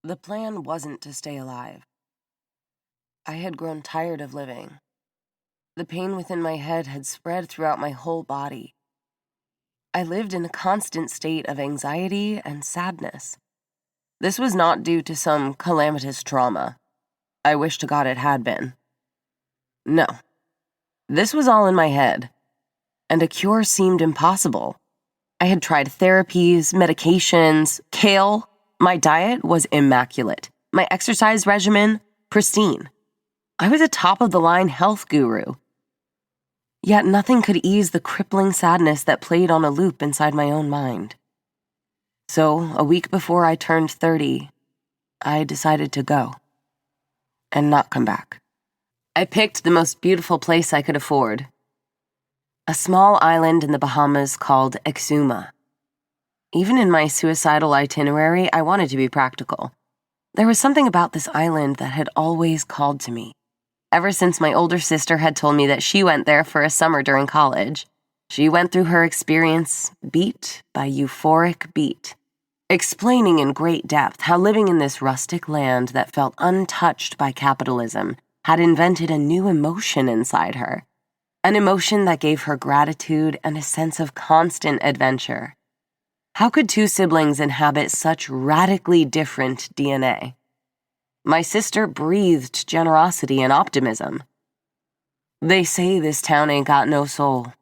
The plan wasn't to stay alive. I had grown tired of living. The pain within my head had spread throughout my whole body. I lived in a constant state of anxiety and sadness. This was not due to some calamitous trauma. I wish to God it had been. No. This was all in my head, and a cure seemed impossible. I had tried therapies, medications, kale. My diet was immaculate. My exercise regimen, pristine. I was a top-of-the-line health guru. Yet nothing could ease the crippling sadness that played on a loop inside my own mind. So, a week before I turned 30, I decided to go and not come back. I picked the most beautiful place I could afford. A small island in the Bahamas called Exuma. Even in my suicidal itinerary, I wanted to be practical. There was something about this island that had always called to me. Ever since my older sister had told me that she went there for a summer during college, she went through her experience beat by euphoric beat, explaining in great depth how living in this rustic land that felt untouched by capitalism had invented a new emotion inside her, an emotion that gave her gratitude and a sense of constant adventure. How could two siblings inhabit such radically different DNA? My sister breathed generosity and optimism. They say this town ain't got no soul.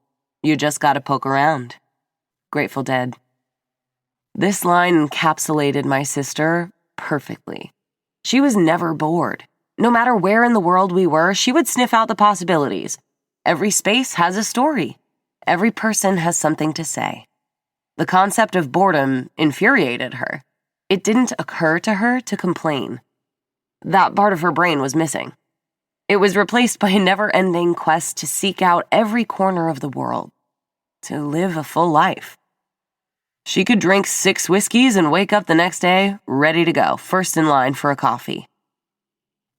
You just gotta poke around. Grateful Dead. This line encapsulated my sister perfectly. She was never bored. No matter where in the world we were, she would sniff out the possibilities. Every space has a story. Every person has something to say. The concept of boredom infuriated her. It didn't occur to her to complain. That part of her brain was missing. It was replaced by a never-ending quest to seek out every corner of the world, to live a full life. She could drink 6 whiskeys and wake up the next day ready to go, first in line for a coffee.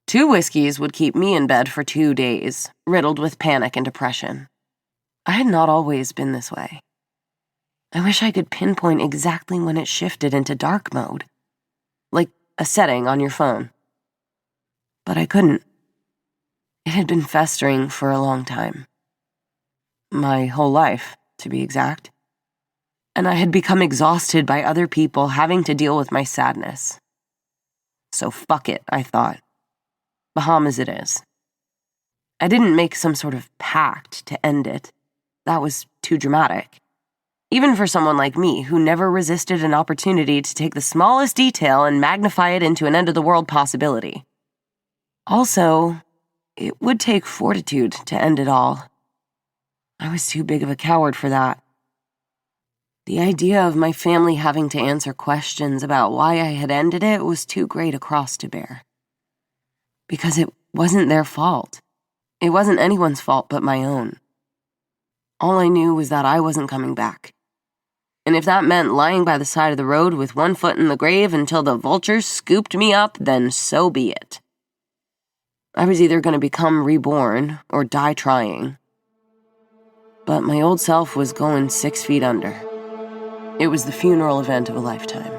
2 whiskeys would keep me in bed for 2 days, riddled with panic and depression. I had not always been this way. I wish I could pinpoint exactly when it shifted into dark mode, like a setting on your phone. But I couldn't. It had been festering for a long time. My whole life, to be exact. And I had become exhausted by other people having to deal with my sadness. So fuck it, I thought. Bahamas it is. I didn't make some sort of pact to end it. That was too dramatic. Even for someone like me who never resisted an opportunity to take the smallest detail and magnify it into an end-of-the-world possibility. Also, it would take fortitude to end it all. I was too big of a coward for that. The idea of my family having to answer questions about why I had ended it was too great a cross to bear. Because it wasn't their fault. It wasn't anyone's fault but my own. All I knew was that I wasn't coming back. And if that meant lying by the side of the road with one foot in the grave until the vultures scooped me up, then so be it. I was either going to become reborn or die trying. But my old self was going 6 feet under. It was the funeral event of a lifetime.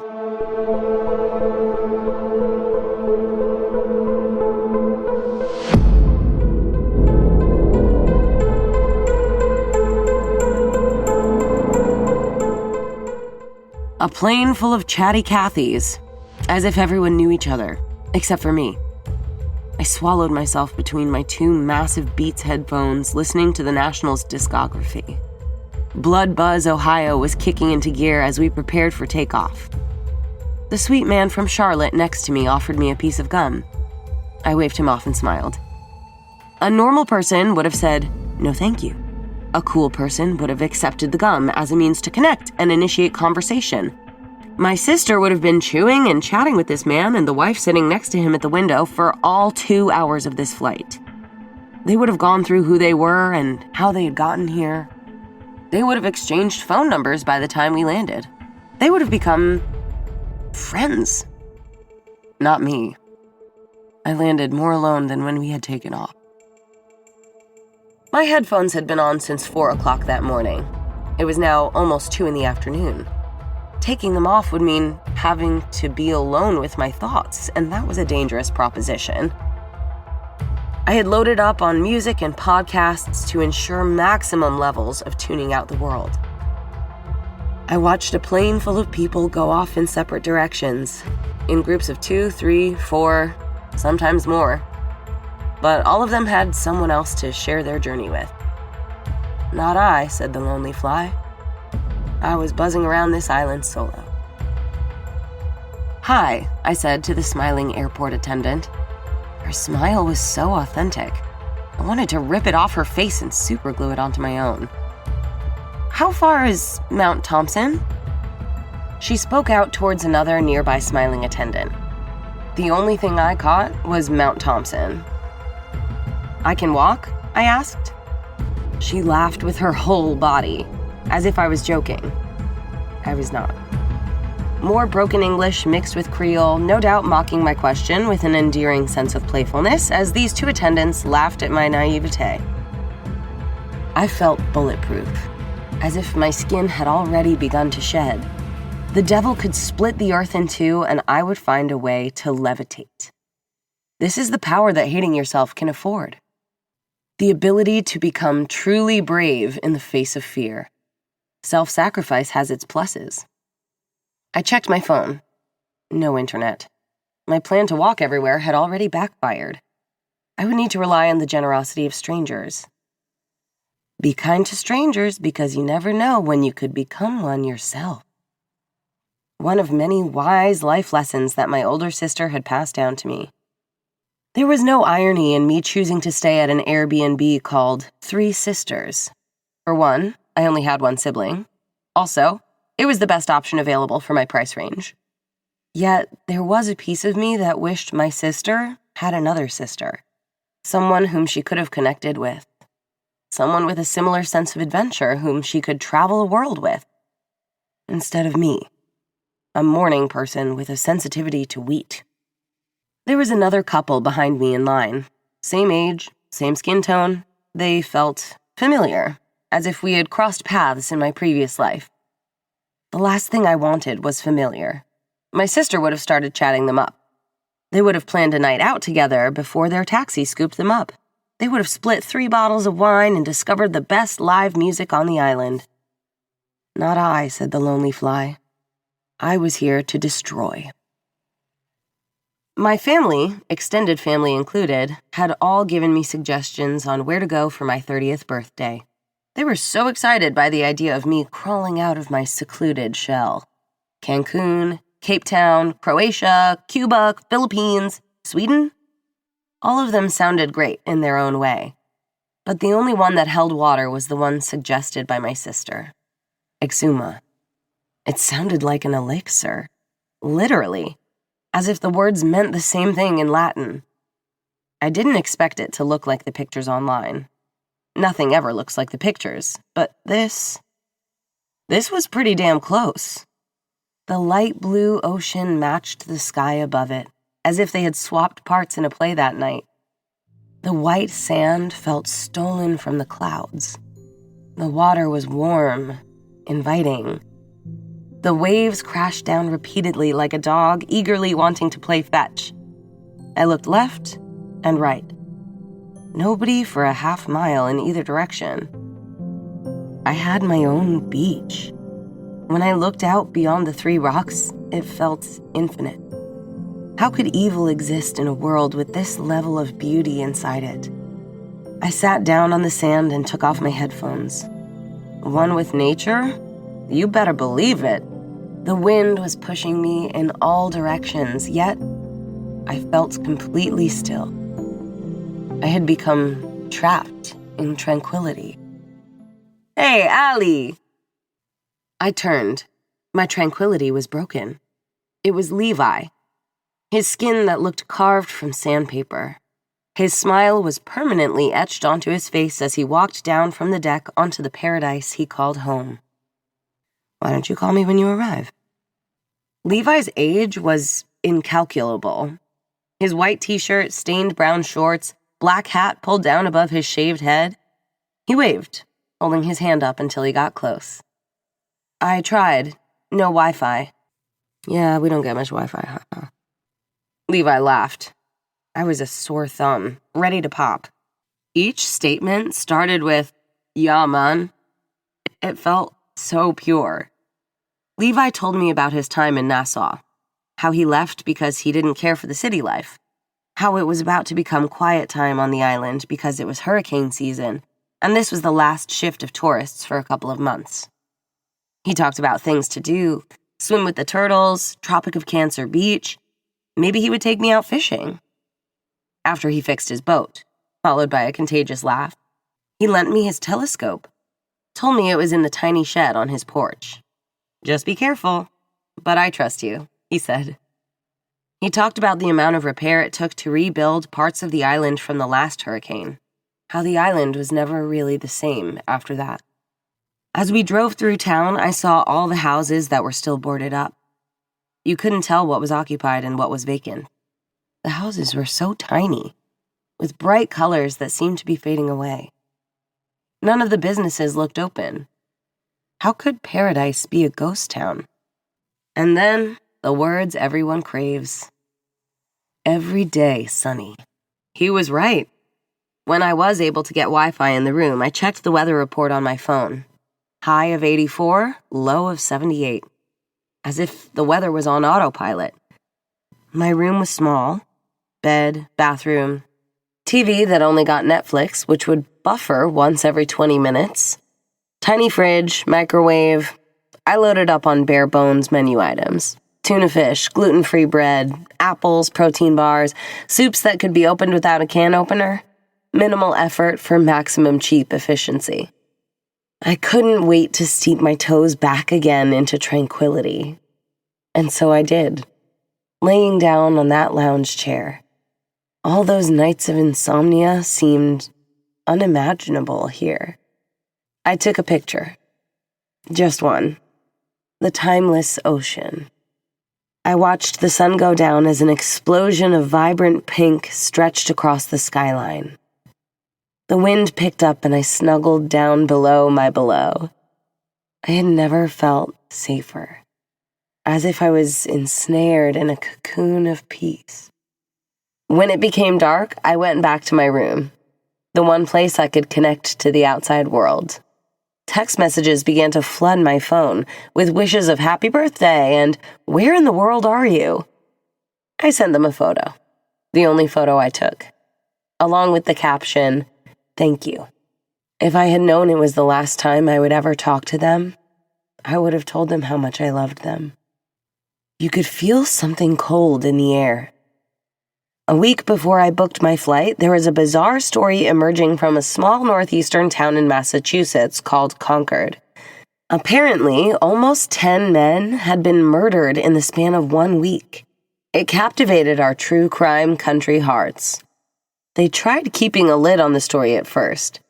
A plane full of chatty Cathys, as if everyone knew each other, except for me. I swallowed myself between my 2 massive Beats headphones, listening to the Nationals' discography. Blood Buzz, Ohio was kicking into gear as we prepared for takeoff. The sweet man from Charlotte next to me offered me a piece of gum. I waved him off and smiled. A normal person would have said, "No thank you." A cool person would have accepted the gum as a means to connect and initiate conversation. My sister would have been chewing and chatting with this man and the wife sitting next to him at the window for all 2 hours of this flight. They would have gone through who they were and how they had gotten here. They would have exchanged phone numbers by the time we landed. They would have become friends. Not me. I landed more alone than when we had taken off. My headphones had been on since 4 o'clock that morning. It was now almost 2 in the afternoon. Taking them off would mean having to be alone with my thoughts, and that was a dangerous proposition. I had loaded up on music and podcasts to ensure maximum levels of tuning out the world. I watched a plane full of people go off in separate directions, in groups of 2, 3, 4, sometimes more. But all of them had someone else to share their journey with. "Not I," said the lonely fly. I was buzzing around this island solo. "Hi," I said to the smiling airport attendant. Her smile was so authentic. I wanted to rip it off her face and superglue it onto my own. "How far is Mount Thompson?" She spoke out towards another nearby smiling attendant. The only thing I caught was Mount Thompson. "I can walk?" I asked. She laughed with her whole body, as if I was joking. I was not. More broken English mixed with Creole, no doubt mocking my question with an endearing sense of playfulness as these two attendants laughed at my naivete. I felt bulletproof, as if my skin had already begun to shed. The devil could split the earth in two and I would find a way to levitate. This is the power that hating yourself can afford. The ability to become truly brave in the face of fear. Self-sacrifice has its pluses. I checked my phone. No internet. My plan to walk everywhere had already backfired. I would need to rely on the generosity of strangers. Be kind to strangers because you never know when you could become one yourself. One of many wise life lessons that my older sister had passed down to me. There was no irony in me choosing to stay at an Airbnb called Three Sisters. For one, I only had one sibling. Also, it was the best option available for my price range. Yet, there was a piece of me that wished my sister had another sister. Someone whom she could have connected with. Someone with a similar sense of adventure whom she could travel the world with. Instead of me, a morning person with a sensitivity to wheat. There was another couple behind me in line. Same age, same skin tone. They felt familiar, as if we had crossed paths in my previous life. The last thing I wanted was familiar. My sister would have started chatting them up. They would have planned a night out together before their taxi scooped them up. They would have split 3 bottles of wine and discovered the best live music on the island. "Not I," said the lonely fly. I was here to destroy. My family, extended family included, had all given me suggestions on where to go for my 30th birthday. They were so excited by the idea of me crawling out of my secluded shell. Cancun, Cape Town, Croatia, Cuba, Philippines, Sweden. All of them sounded great in their own way. But the only one that held water was the one suggested by my sister. Exuma. It sounded like an elixir. Literally. As if the words meant the same thing in Latin. I didn't expect it to look like the pictures online. Nothing ever looks like the pictures, but this was pretty damn close. The light blue ocean matched the sky above it, as if they had swapped parts in a play that night. The white sand felt stolen from the clouds. The water was warm, inviting. The waves crashed down repeatedly like a dog eagerly wanting to play fetch. I looked left and right. Nobody for a half mile in either direction. I had my own beach. When I looked out beyond the 3 rocks, it felt infinite. How could evil exist in a world with this level of beauty inside it? I sat down on the sand and took off my headphones. One with nature? You better believe it. The wind was pushing me in all directions, yet I felt completely still. I had become trapped in tranquility. "Hey, Allie!" I turned. My tranquility was broken. It was Levi. His skin that looked carved from sandpaper. His smile was permanently etched onto his face as he walked down from the deck onto the paradise he called home. "Why don't you call me when you arrive?" Levi's age was incalculable. His white t-shirt, stained brown shorts, black hat pulled down above his shaved head. He waved, holding his hand up until he got close. I tried. No Wi-Fi. Yeah, we don't get much Wi-Fi, huh? Levi laughed. I was a sore thumb, ready to pop. Each statement started with, "Yeah, man." It felt so pure. Levi told me about his time in Nassau, how he left because he didn't care for the city life, how it was about to become quiet time on the island because it was hurricane season, and this was the last shift of tourists for a couple of months. He talked about things to do, swim with the turtles, Tropic of Cancer Beach. Maybe he would take me out fishing. After he fixed his boat, followed by a contagious laugh, he lent me his telescope, told me it was in the tiny shed on his porch. "Just be careful, but I trust you," he said. He talked about the amount of repair it took to rebuild parts of the island from the last hurricane, how the island was never really the same after that. As we drove through town, I saw all the houses that were still boarded up. You couldn't tell what was occupied and what was vacant. The houses were so tiny, with bright colors that seemed to be fading away. None of the businesses looked open. How could paradise be a ghost town? And then, the words everyone craves. Every day, sunny. He was right. When I was able to get Wi-Fi in the room, I checked the weather report on my phone. High of 84, low of 78. As if the weather was on autopilot. My room was small. Bed, bathroom, TV that only got Netflix, which would buffer once every 20 minutes. Tiny fridge, microwave. I loaded up on bare bones menu items. Tuna fish, gluten-free bread, apples, protein bars, soups that could be opened without a can opener. Minimal effort for maximum cheap efficiency. I couldn't wait to steep my toes back again into tranquility. And so I did, laying down on that lounge chair. All those nights of insomnia seemed unimaginable here. I took a picture. Just one. The timeless ocean. I watched the sun go down as an explosion of vibrant pink stretched across the skyline. The wind picked up and I snuggled down below my below. I had never felt safer, as if I was ensnared in a cocoon of peace. When it became dark, I went back to my room, the one place I could connect to the outside world. Text messages began to flood my phone with wishes of happy birthday and where in the world are you? I sent them a photo, the only photo I took, along with the caption, "Thank you." If I had known it was the last time I would ever talk to them, I would have told them how much I loved them. You could feel something cold in the air. A week before I booked my flight, there was a bizarre story emerging from a small northeastern town in Massachusetts called Concord. Apparently, almost 10 men had been murdered in the span of 1 week. It captivated our true crime country hearts. They tried keeping a lid on the story at first,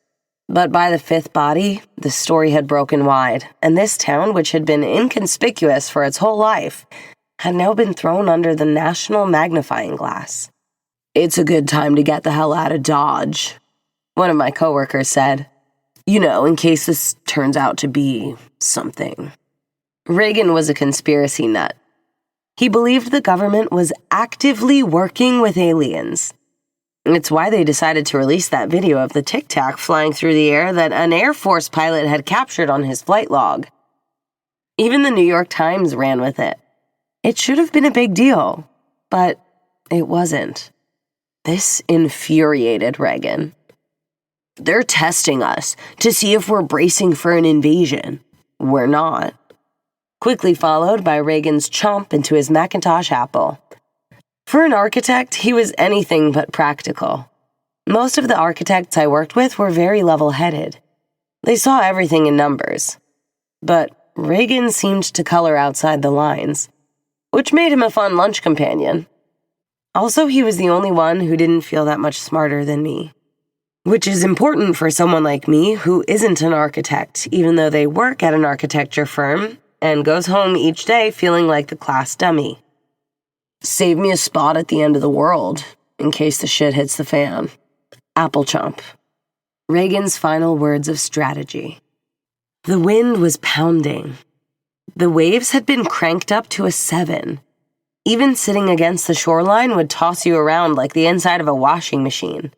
but by the 5th body, the story had broken wide, and this town, which had been inconspicuous for its whole life, had now been thrown under the national magnifying glass. "It's a good time to get the hell out of Dodge," one of my coworkers said. "You know, in case this turns out to be something." Reagan was a conspiracy nut. He believed the government was actively working with aliens. It's why they decided to release that video of the Tic Tac flying through the air that an Air Force pilot had captured on his flight log. Even the New York Times ran with it. It should have been a big deal, but it wasn't. This infuriated Reagan. "They're testing us to see if we're bracing for an invasion. We're not." Quickly followed by Reagan's chomp into his Macintosh Apple. For an architect, he was anything but practical. Most of the architects I worked with were very level-headed. They saw everything in numbers. But Reagan seemed to color outside the lines, which made him a fun lunch companion. Also, he was the only one who didn't feel that much smarter than me. Which is important for someone like me who isn't an architect, even though they work at an architecture firm and goes home each day feeling like the class dummy. "Save me a spot at the end of the world, in case the shit hits the fan." Apple chomp. Reagan's final words of strategy. The wind was pounding. The waves had been cranked up to a 7. Even sitting against the shoreline would toss you around like the inside of a washing machine.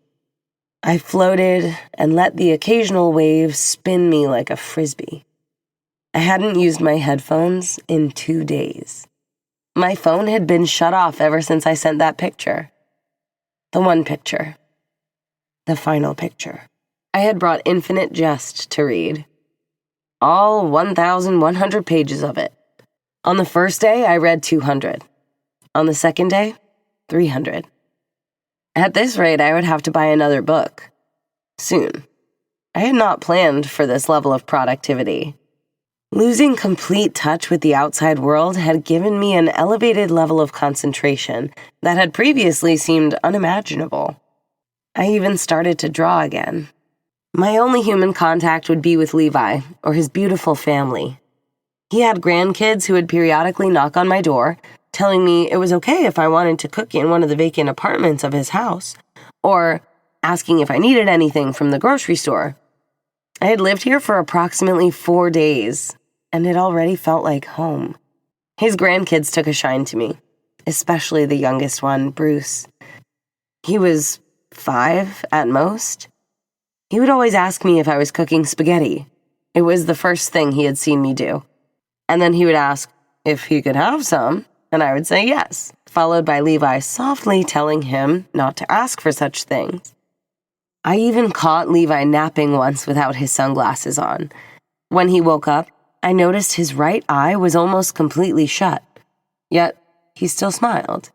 I floated and let the occasional wave spin me like a frisbee. I hadn't used my headphones in 2 days. My phone had been shut off ever since I sent that picture. The one picture. The final picture. I had brought Infinite Jest to read. All 1,100 pages of it. On the first day, I read 200. On the second day, 300. At this rate, I would have to buy another book. Soon. I had not planned for this level of productivity. Losing complete touch with the outside world had given me an elevated level of concentration that had previously seemed unimaginable. I even started to draw again. My only human contact would be with Levi, or his beautiful family. He had grandkids who would periodically knock on my door, telling me it was okay if I wanted to cook in one of the vacant apartments of his house, or asking if I needed anything from the grocery store. I had lived here for approximately 4 days, and it already felt like home. His grandkids took a shine to me, especially the youngest one, Bruce. He was 5 at most. He would always ask me if I was cooking spaghetti. It was the first thing he had seen me do. And then he would ask if he could have some, and I would say yes, followed by Levi softly telling him not to ask for such things. I even caught Levi napping once without his sunglasses on. When he woke up, I noticed his right eye was almost completely shut, yet he still smiled.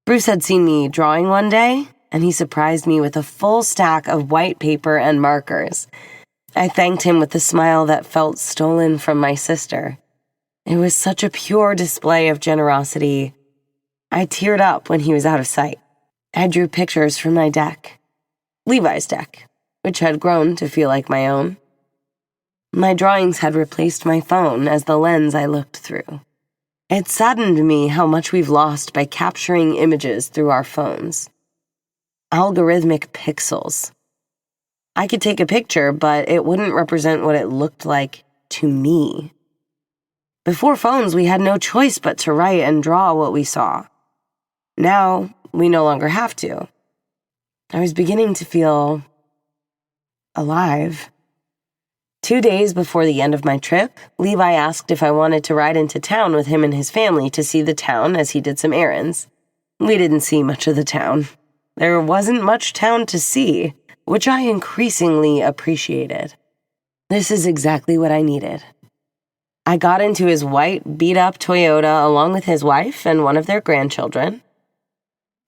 Bruce had seen me drawing one day, and he surprised me with a full stack of white paper and markers. I thanked him with a smile that felt stolen from my sister. It was such a pure display of generosity. I teared up when he was out of sight. I drew pictures from my deck, Levi's deck, which had grown to feel like my own. My drawings had replaced my phone as the lens I looked through. It saddened me how much we've lost by capturing images through our phones. Algorithmic pixels. I could take a picture, but it wouldn't represent what it looked like to me. Before phones, we had no choice but to write and draw what we saw. Now, we no longer have to. I was beginning to feel alive. 2 days before the end of my trip, Levi asked if I wanted to ride into town with him and his family to see the town as he did some errands. We didn't see much of the town. There wasn't much town to see, which I increasingly appreciated. This is exactly what I needed. I got into his white, beat-up Toyota along with his wife and one of their grandchildren.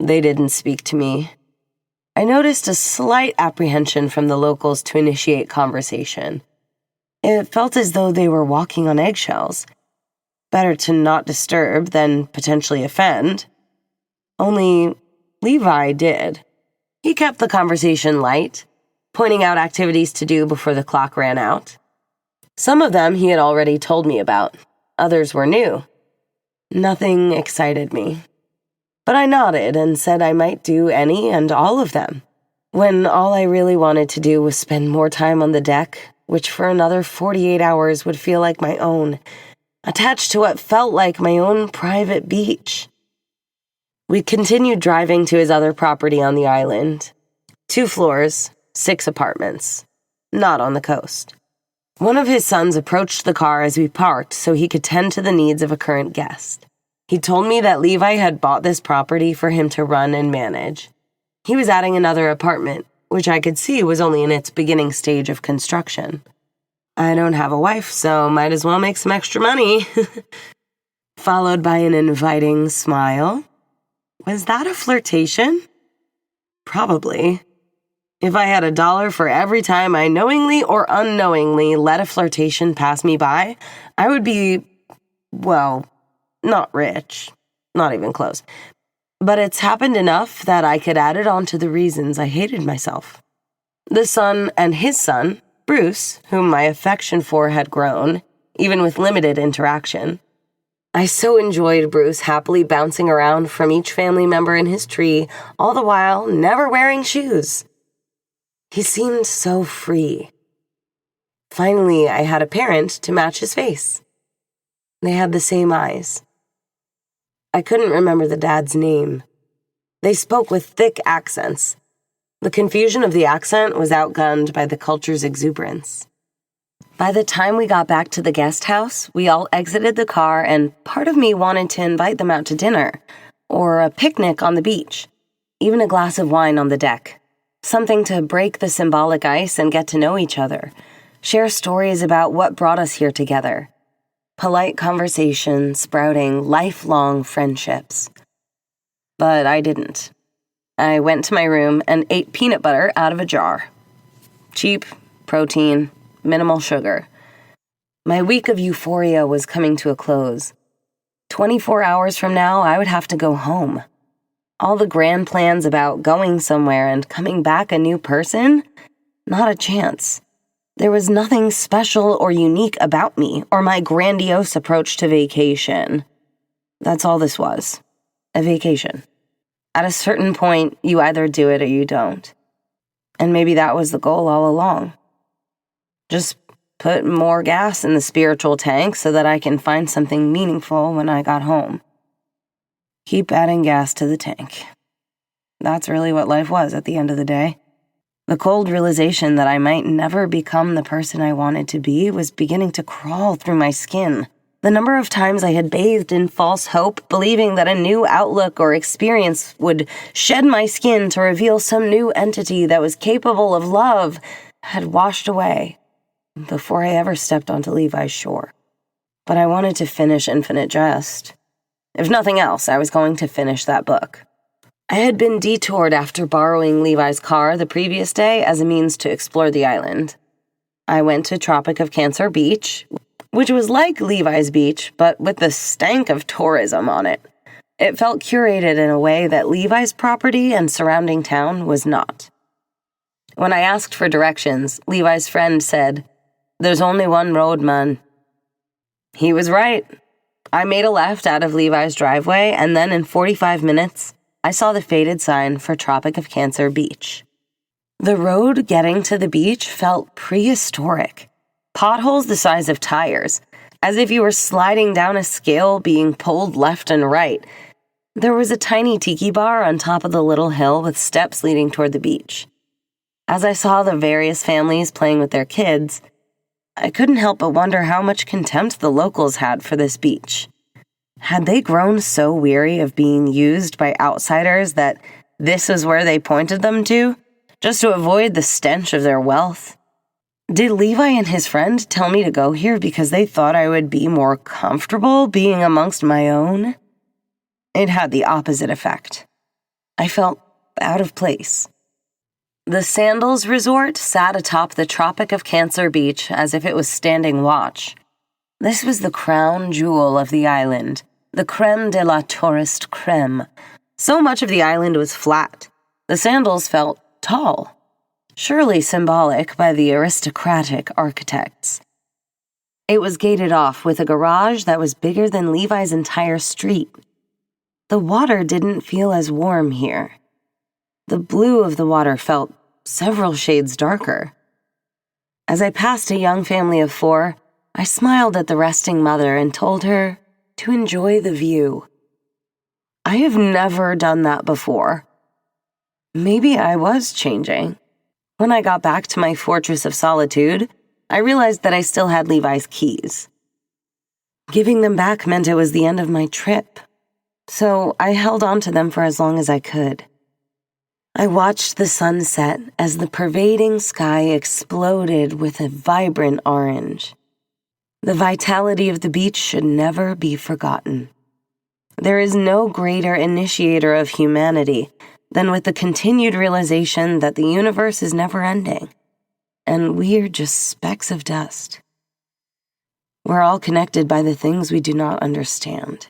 They didn't speak to me. I noticed a slight apprehension from the locals to initiate conversation. It felt as though they were walking on eggshells. Better to not disturb than potentially offend. Only Levi did. He kept the conversation light, pointing out activities to do before the clock ran out. Some of them he had already told me about. Others were new. Nothing excited me. But I nodded and said I might do any and all of them, when all I really wanted to do was spend more time on the deck, which for another 48 hours would feel like my own, attached to what felt like my own private beach. We continued driving to his other property on the island. 2 floors, 6 apartments. Not on the coast. One of his sons approached the car as we parked so he could tend to the needs of a current guest. He told me that Levi had bought this property for him to run and manage. He was adding another apartment, which I could see was only in its beginning stage of construction. I don't have a wife, so might as well make some extra money. Followed by an inviting smile. Was that a flirtation? Probably. If I had $1 for every time I knowingly or unknowingly let a flirtation pass me by, I would be, well, not rich. Not even close. But it's happened enough that I could add it on to the reasons I hated myself. The son and his son, Bruce, whom my affection for had grown, even with limited interaction. I so enjoyed Bruce happily bouncing around from each family member in his tree, all the while never wearing shoes. He seemed so free. Finally, I had a parent to match his face. They had the same eyes. I couldn't remember the dad's name. They spoke with thick accents. The confusion of the accent was outgunned by the culture's exuberance. By the time we got back to the guest house, we all exited the car, and part of me wanted to invite them out to dinner, or a picnic on the beach, even a glass of wine on the deck. Something to break the symbolic ice and get to know each other, share stories about what brought us here together. Polite conversation sprouting lifelong friendships. But I didn't. I went to my room and ate peanut butter out of a jar. Cheap, protein, minimal sugar. My week of euphoria was coming to a close. 24 hours from now, I would have to go home. All the grand plans about going somewhere and coming back a new person? Not a chance. There was nothing special or unique about me or my grandiose approach to vacation. That's all this was. A vacation. At a certain point, you either do it or you don't. And maybe that was the goal all along. Just put more gas in the spiritual tank so that I can find something meaningful when I got home. Keep adding gas to the tank. That's really what life was at the end of the day. The cold realization that I might never become the person I wanted to be was beginning to crawl through my skin. The number of times I had bathed in false hope, believing that a new outlook or experience would shed my skin to reveal some new entity that was capable of love, had washed away before I ever stepped onto Levi's shore. But I wanted to finish Infinite Jest. If nothing else, I was going to finish that book. I had been detoured after borrowing Levi's car the previous day as a means to explore the island. I went to Tropic of Cancer Beach, which was like Levi's beach, but with the stank of tourism on it. It felt curated in a way that Levi's property and surrounding town was not. When I asked for directions, Levi's friend said, "There's only one road, man." He was right. I made a left out of Levi's driveway, and then in 45 minutes, I saw the faded sign for Tropic of Cancer Beach. The road getting to the beach felt prehistoric. Potholes the size of tires, as if you were sliding down a scale being pulled left and right. There was a tiny tiki bar on top of the little hill with steps leading toward the beach. As I saw the various families playing with their kids, I couldn't help but wonder how much contempt the locals had for this beach. Had they grown so weary of being used by outsiders that this was where they pointed them to, just to avoid the stench of their wealth? Did Levi and his friend tell me to go here because they thought I would be more comfortable being amongst my own? It had the opposite effect. I felt out of place. The Sandals Resort sat atop the Tropic of Cancer Beach as if it was standing watch. This was the crown jewel of the island, the creme de la tourist creme. So much of the island was flat. The Sandals felt tall, surely symbolic by the aristocratic architects. It was gated off with a garage that was bigger than Levi's entire street. The water didn't feel as warm here. The blue of the water felt several shades darker. As I passed a young family of 4, I smiled at the resting mother and told her to enjoy the view. I have never done that before. Maybe I was changing. When I got back to my fortress of solitude, I realized that I still had Levi's keys. Giving them back meant it was the end of my trip, so I held on to them for as long as I could. I watched the sun set as the pervading sky exploded with a vibrant orange. The vitality of the beach should never be forgotten. There is no greater initiator of humanity than with the continued realization that the universe is never ending, and we're just specks of dust. We're all connected by the things we do not understand.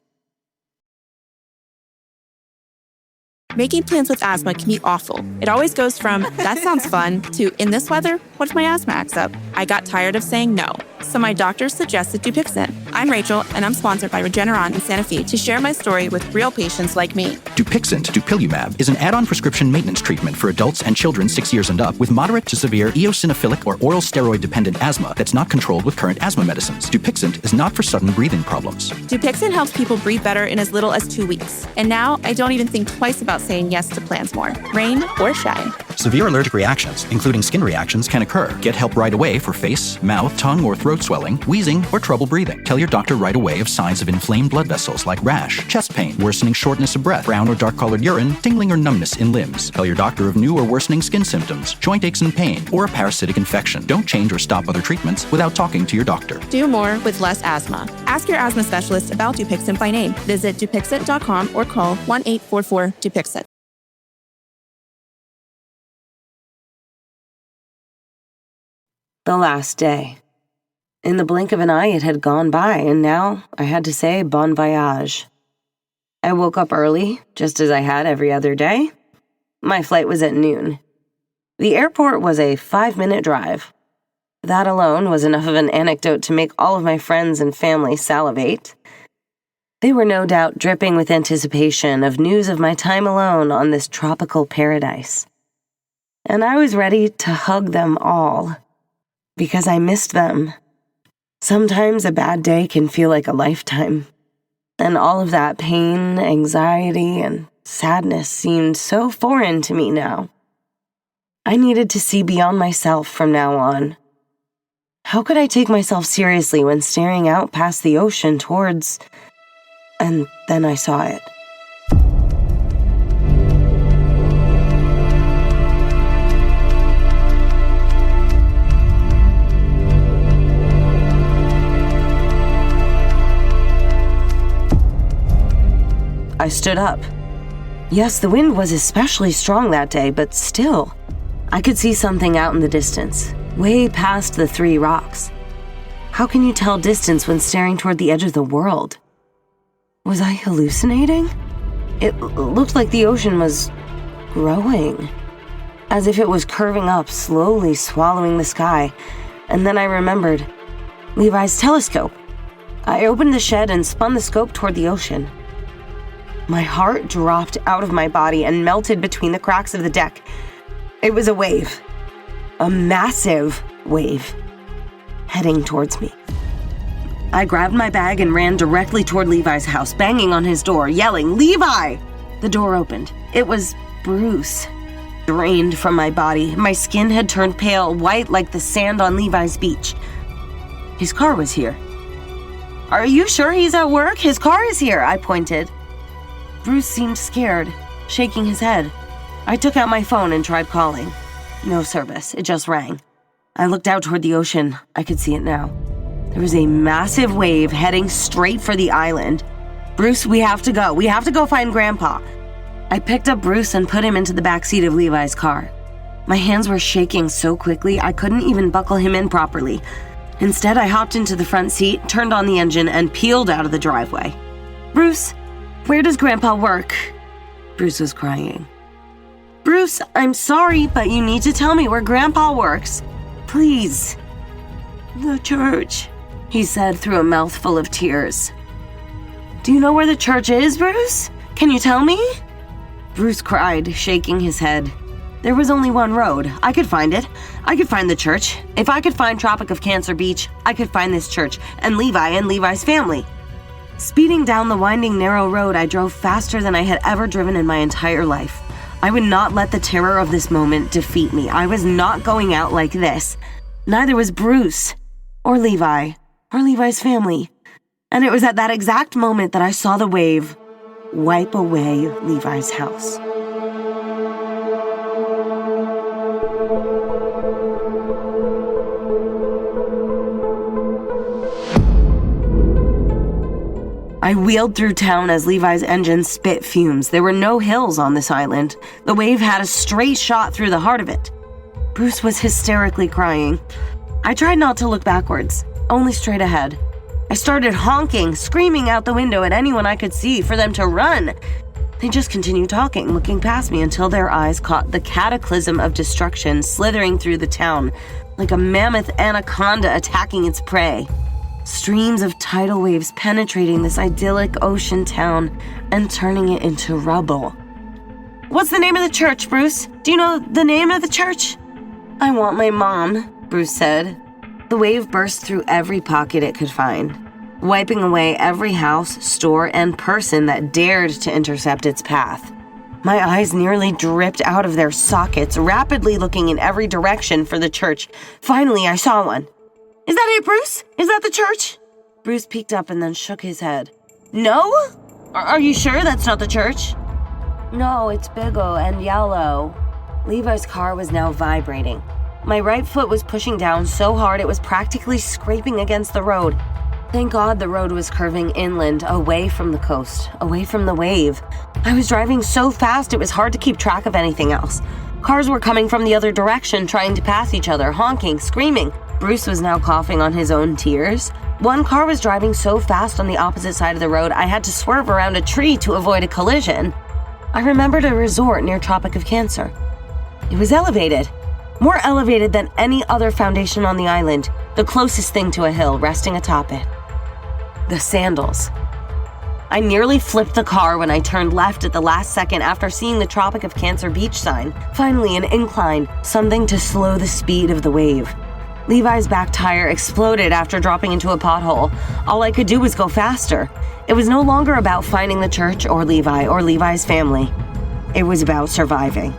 Making plans with asthma can be awful. It always goes from, that sounds fun, to, in this weather, what if my asthma acts up? I got tired of saying no. so my doctor suggested Dupixent. I'm Rachel, and I'm sponsored by Regeneron in Santa Fe to share my story with real patients like me. Dupixent, dupilumab, is an add-on prescription maintenance treatment for adults and children 6 years and up with moderate to severe eosinophilic or oral steroid-dependent asthma that's not controlled with current asthma medicines. Dupixent is not for sudden breathing problems. Dupixent helps people breathe better in as little as 2 weeks. And now I don't even think twice about saying yes to plans more, rain or shine. Severe allergic reactions, including skin reactions, can occur. Get help right away for face, mouth, tongue, or throat swelling, wheezing, or trouble breathing. Tell your doctor right away of signs of inflamed blood vessels like rash, chest pain, worsening shortness of breath, brown or dark-colored urine, tingling or numbness in limbs. Tell your doctor of new or worsening skin symptoms, joint aches and pain, or a parasitic infection. Don't change or stop other treatments without talking to your doctor. Do more with less asthma. Ask your asthma specialist about Dupixent by name. Visit Dupixent.com or call 1-844-DUPIXENT. The last day. In the blink of an eye, it had gone by, and now I had to say bon voyage. I woke up early, just as I had every other day. My flight was at noon. The airport was a 5-minute drive. That alone was enough of an anecdote to make all of my friends and family salivate. They were no doubt dripping with anticipation of news of my time alone on this tropical paradise. And I was ready to hug them all, because I missed them. Sometimes a bad day can feel like a lifetime, and all of that pain, anxiety, and sadness seemed so foreign to me now. I needed to see beyond myself from now on. How could I take myself seriously when staring out past the ocean towards... And then I saw it. I stood up. Yes, the wind was especially strong that day, but still, I could see something out in the distance, way past the 3 rocks. How can you tell distance when staring toward the edge of the world? Was I hallucinating? It looked like the ocean was growing, as if it was curving up, slowly swallowing the sky. And then I remembered Levi's telescope. I opened the shed and spun the scope toward the ocean. My heart dropped out of my body and melted between the cracks of the deck. It was a wave. A massive wave. Heading towards me. I grabbed my bag and ran directly toward Levi's house, banging on his door, yelling, "Levi!" The door opened. It was Bruce. Drained from my body, my skin had turned pale, white like the sand on Levi's beach. His car was here. "Are you sure he's at work? His car is here," I pointed. Bruce seemed scared, shaking his head. I took out my phone and tried calling. No service. It just rang. I looked out toward the ocean. I could see it now. There was a massive wave heading straight for the island. "Bruce, we have to go. We have to go find Grandpa." I picked up Bruce and put him into the backseat of Levi's car. My hands were shaking so quickly I couldn't even buckle him in properly. Instead, I hopped into the front seat, turned on the engine, and peeled out of the driveway. "Bruce, where does Grandpa work?" Bruce was crying. "Bruce, I'm sorry, but you need to tell me where Grandpa works. Please." "The church," he said through a mouthful of tears. "Do you know where the church is, Bruce? Can you tell me?" Bruce cried, shaking his head. There was only one road. I could find it. I could find the church. If I could find Tropic of Cancer Beach, I could find this church and Levi's family. Speeding down the winding, narrow road, I drove faster than I had ever driven in my entire life. I would not let the terror of this moment defeat me. I was not going out like this. Neither was Bruce, or Levi, or Levi's family. And it was at that exact moment that I saw the wave wipe away Levi's house. I wheeled through town as Levi's engine spit fumes. There were no hills on this island. The wave had a straight shot through the heart of it. Bruce was hysterically crying. I tried not to look backwards, only straight ahead. I started honking, screaming out the window at anyone I could see for them to run. They just continued talking, looking past me until their eyes caught the cataclysm of destruction slithering through the town like a mammoth anaconda attacking its prey. Streams of tidal waves penetrating this idyllic ocean town and turning it into rubble. "What's the name of the church, Bruce? Do you know the name of the church?" "I want my mom," Bruce said. The wave burst through every pocket it could find, wiping away every house, store, and person that dared to intercept its path. My eyes nearly dripped out of their sockets, rapidly looking in every direction for the church. Finally, I saw one. "Is that it, Bruce? Is that the church?" Bruce peeked up and then shook his head. "No? Are you sure that's not the church?" "No, it's bigger and yellow." Levi's car was now vibrating. My right foot was pushing down so hard it was practically scraping against the road. Thank God the road was curving inland, away from the coast, away from the wave. I was driving so fast it was hard to keep track of anything else. Cars were coming from the other direction, trying to pass each other, honking, screaming. Bruce was now coughing on his own tears. One car was driving so fast on the opposite side of the road I had to swerve around a tree to avoid a collision. I remembered a resort near Tropic of Cancer. It was elevated. More elevated than any other foundation on the island, the closest thing to a hill resting atop it. The Sandals. I nearly flipped the car when I turned left at the last second after seeing the Tropic of Cancer beach sign. Finally, an incline, something to slow the speed of the wave. Levi's back tire exploded after dropping into a pothole. All I could do was go faster. It was no longer about finding the church or Levi's family. It was about surviving.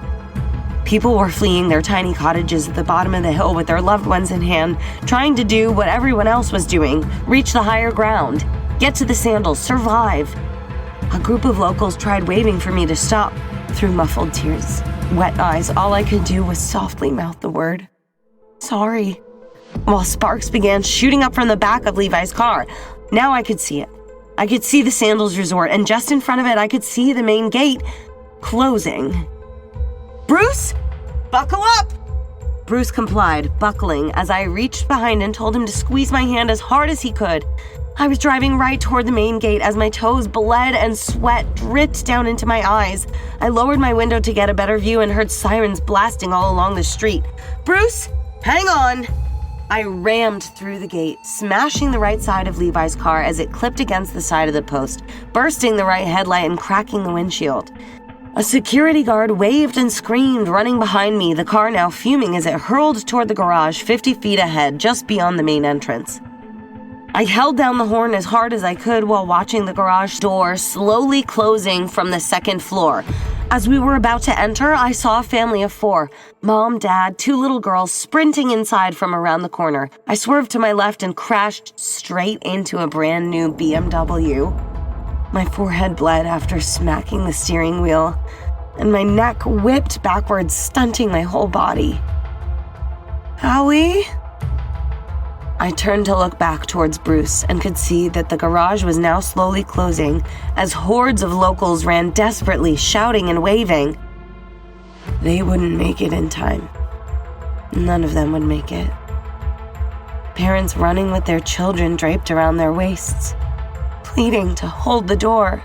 People were fleeing their tiny cottages at the bottom of the hill with their loved ones in hand, trying to do what everyone else was doing, reach the higher ground, get to the Sandals, survive. A group of locals tried waving for me to stop. Through muffled tears, wet eyes, all I could do was softly mouth the word, "Sorry," while sparks began shooting up from the back of Levi's car. Now I could see it. I could see the Sandals Resort, and just in front of it, I could see the main gate closing. "Bruce, buckle up!" Bruce complied, buckling, as I reached behind and told him to squeeze my hand as hard as he could. I was driving right toward the main gate as my toes bled and sweat dripped down into my eyes. I lowered my window to get a better view and heard sirens blasting all along the street. "Bruce, hang on!" I rammed through the gate, smashing the right side of Levi's car as it clipped against the side of the post, bursting the right headlight and cracking the windshield. A security guard waved and screamed, running behind me, the car now fuming as it hurled toward the garage 50 feet ahead, just beyond the main entrance. I held down the horn as hard as I could while watching the garage door slowly closing from the second floor. As we were about to enter, I saw a family of 4, mom, dad, 2 little girls sprinting inside from around the corner. I swerved to my left and crashed straight into a brand new BMW. My forehead bled after smacking the steering wheel, and my neck whipped backwards, stunting my whole body. "Howie?" I turned to look back towards Bruce and could see that the garage was now slowly closing as hordes of locals ran desperately, shouting and waving. They wouldn't make it in time. None of them would make it. Parents running with their children draped around their waists, pleading to hold the door.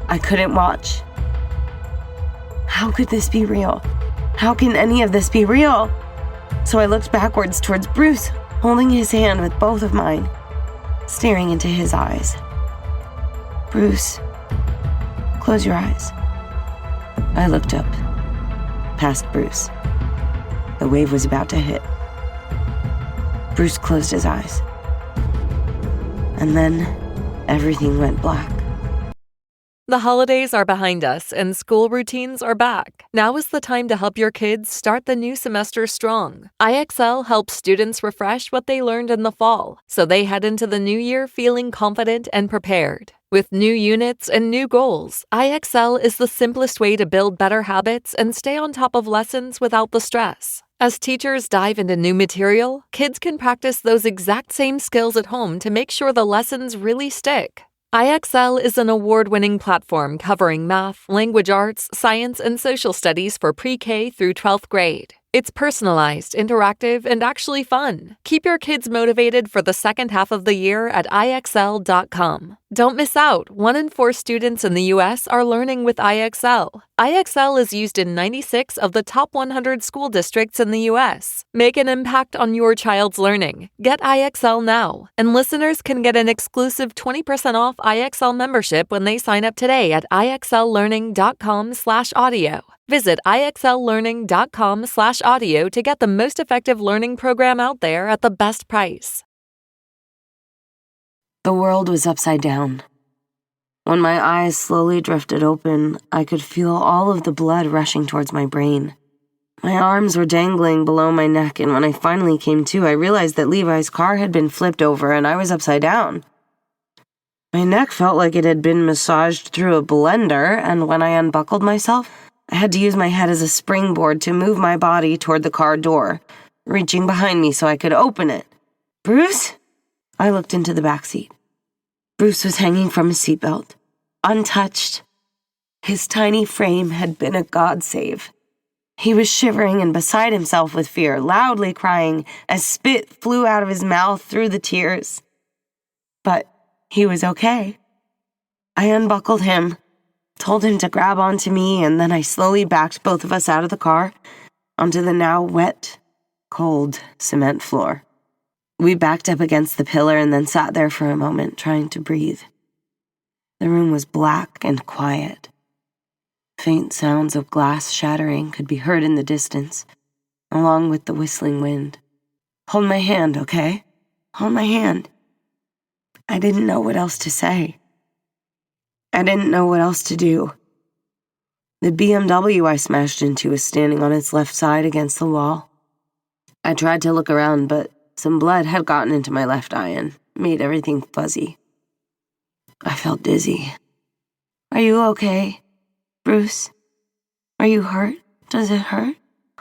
I couldn't watch. How could this be real? How can any of this be real? So I looked backwards towards Bruce, holding his hand with both of mine, staring into his eyes. "Bruce, close your eyes." I looked up, past Bruce. The wave was about to hit. Bruce closed his eyes. And then everything went black. The holidays are behind us and school routines are back. Now is the time to help your kids start the new semester strong. IXL helps students refresh what they learned in the fall, so they head into the new year feeling confident and prepared. With new units and new goals, IXL is the simplest way to build better habits and stay on top of lessons without the stress. As teachers dive into new material, kids can practice those exact same skills at home to make sure the lessons really stick. IXL is an award-winning platform covering math, language arts, science, and social studies for pre-K through 12th grade. It's personalized, interactive, and actually fun. Keep your kids motivated for the second half of the year at IXL.com. Don't miss out. 1 in 4 students in the U.S. are learning with IXL. IXL is used in 96 of the top 100 school districts in the U.S. Make an impact on your child's learning. Get IXL now. And listeners can get an exclusive 20% off IXL membership when they sign up today at IXLlearning.com/audio. Visit IXLlearning.com/audio to get the most effective learning program out there at the best price. The world was upside down. When my eyes slowly drifted open, I could feel all of the blood rushing towards my brain. My arms were dangling below my neck, and when I finally came to, I realized that Levi's car had been flipped over and I was upside down. My neck felt like it had been massaged through a blender, and when I unbuckled myself, I had to use my head as a springboard to move my body toward the car door, reaching behind me so I could open it. "Bruce?" I looked into the backseat. Bruce was hanging from his seatbelt, untouched. His tiny frame had been a God save. He was shivering and beside himself with fear, loudly crying as spit flew out of his mouth through the tears. But he was okay. I unbuckled him, told him to grab onto me, and then I slowly backed both of us out of the car onto the now wet, cold cement floor. We backed up against the pillar and then sat there for a moment, trying to breathe. The room was black and quiet. Faint sounds of glass shattering could be heard in the distance, along with the whistling wind. "Hold my hand, okay? Hold my hand." I didn't know what else to say. I didn't know what else to do. The BMW I smashed into was standing on its left side against the wall. I tried to look around, but some blood had gotten into my left eye and made everything fuzzy. I felt dizzy. "Are you okay, Bruce? Are you hurt? Does it hurt?"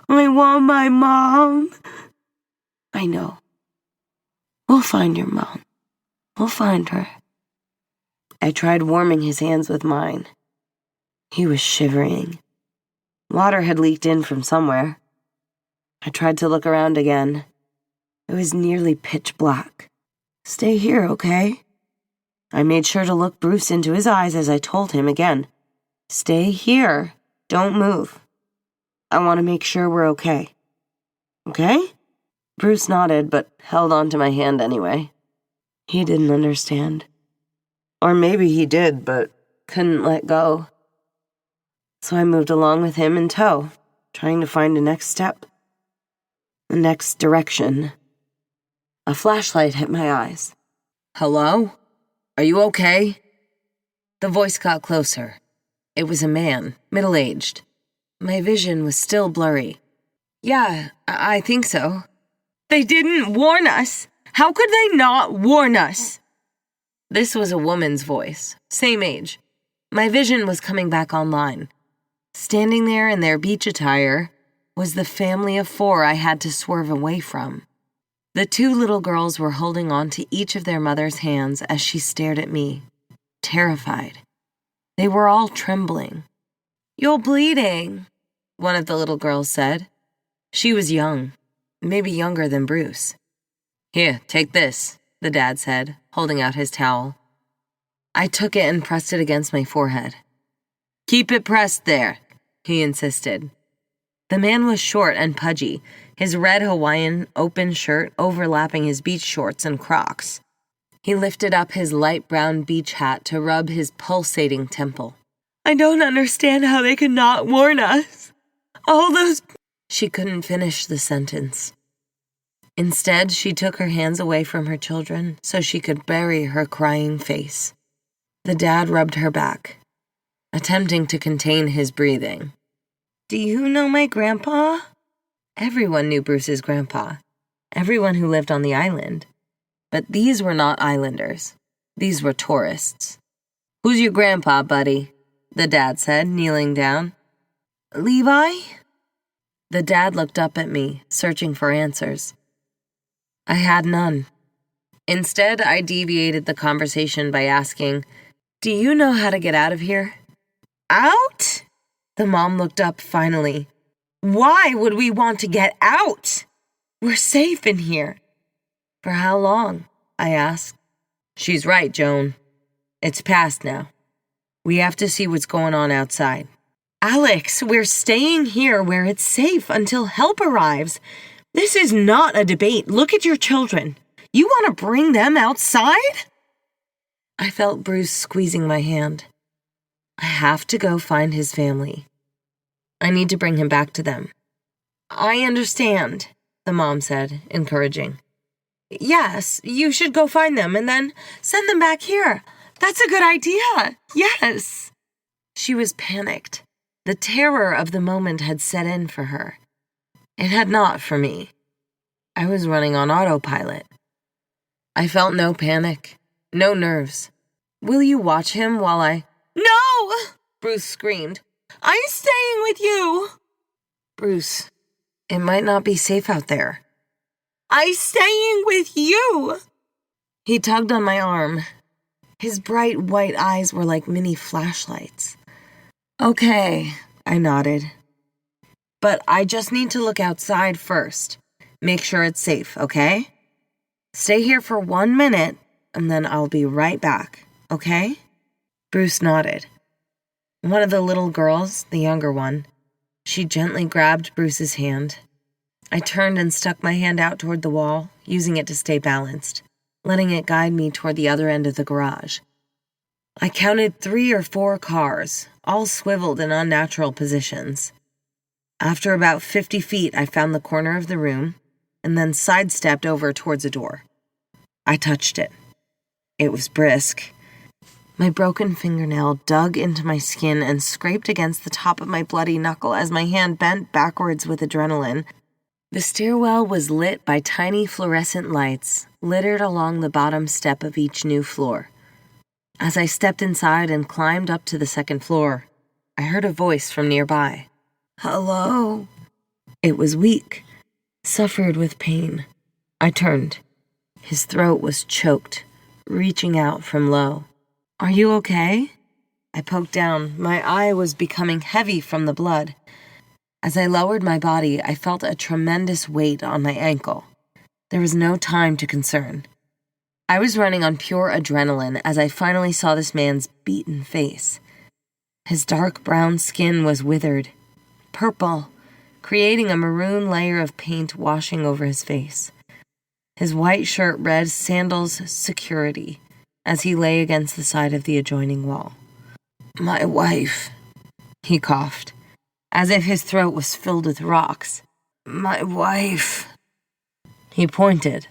"I want my mom." "I know. We'll find your mom. We'll find her." I tried warming his hands with mine. He was shivering. Water had leaked in from somewhere. I tried to look around again. It was nearly pitch black. "Stay here, okay?" I made sure to look Bruce into his eyes as I told him again, "Stay here. Don't move. I want to make sure we're okay." "Okay?" Bruce nodded, but held on to my hand anyway. He didn't understand. Or maybe he did, but couldn't let go. So I moved along with him in tow, trying to find a next step, the next direction. A flashlight hit my eyes. "Hello? Are you okay?" The voice got closer. It was a man, middle-aged. My vision was still blurry. "Yeah, I think so." "They didn't warn us. How could they not warn us?" This was a woman's voice, same age. My vision was coming back online. Standing there in their beach attire was the family of 4 I had to swerve away from. The 2 little girls were holding on to each of their mother's hands as she stared at me, terrified. They were all trembling. "You're bleeding," one of the little girls said. She was young, maybe younger than Bruce. "Here, take this," the dad said, holding out his towel. I took it and pressed it against my forehead. "Keep it pressed there," he insisted. The man was short and pudgy, his red Hawaiian open shirt overlapping his beach shorts and Crocs. He lifted up his light brown beach hat to rub his pulsating temple. "I don't understand how they could not warn us. All those—" She couldn't finish the sentence. Instead, she took her hands away from her children so she could bury her crying face. The dad rubbed her back, attempting to contain his breathing. "Do you know my grandpa?" Everyone knew Bruce's grandpa. Everyone who lived on the island. But these were not islanders. These were tourists. "Who's your grandpa, buddy?" the dad said, kneeling down. "Levi?" The dad looked up at me, searching for answers. I had none. Instead, I deviated the conversation by asking, "Do you know how to get out of here?" "Out?" The mom looked up finally. Why would we want to get out? We're safe in here. For how long? I asked. She's right, Joan. It's past now. We have to see what's going on outside. Alex, we're staying here where it's safe until help arrives. This is not a debate. Look at your children. You want to bring them outside? I felt Bruce squeezing my hand. I have to go find his family. I need to bring him back to them. I understand, the mom said, encouraging. Yes, you should go find them and then send them back here. That's a good idea. Yes. She was panicked. The terror of the moment had set in for her. It had not for me. I was running on autopilot. I felt no panic, no nerves. Will you watch him while I... No! Bruce screamed. I'm staying with you. Bruce, it might not be safe out there. I'm staying with you. He tugged on my arm. His bright white eyes were like mini flashlights. Okay, I nodded. But I just need to look outside first. Make sure it's safe, okay? Stay here for 1 minute, and then I'll be right back, okay? Bruce nodded. One of the little girls, the younger one, she gently grabbed Bruce's hand. I turned and stuck my hand out toward the wall, using it to stay balanced, letting it guide me toward the other end of the garage. I counted 3 or 4 cars, all swiveled in unnatural positions. After about 50 feet, I found the corner of the room and then sidestepped over towards a door. I touched it. It was brisk. My broken fingernail dug into my skin and scraped against the top of my bloody knuckle as my hand bent backwards with adrenaline. The stairwell was lit by tiny fluorescent lights littered along the bottom step of each new floor. As I stepped inside and climbed up to the second floor, I heard a voice from nearby. Hello? It was weak, suffered with pain. I turned. His throat was choked, reaching out from low. Are you okay? I poked down. My eye was becoming heavy from the blood. As I lowered my body, I felt a tremendous weight on my ankle. There was no time to concern. I was running on pure adrenaline as I finally saw this man's beaten face. His dark brown skin was withered, purple, creating a maroon layer of paint washing over his face. His white shirt read Sandals Security as he lay against the side of the adjoining wall. My wife, he coughed, as if his throat was filled with rocks. My wife. He pointed.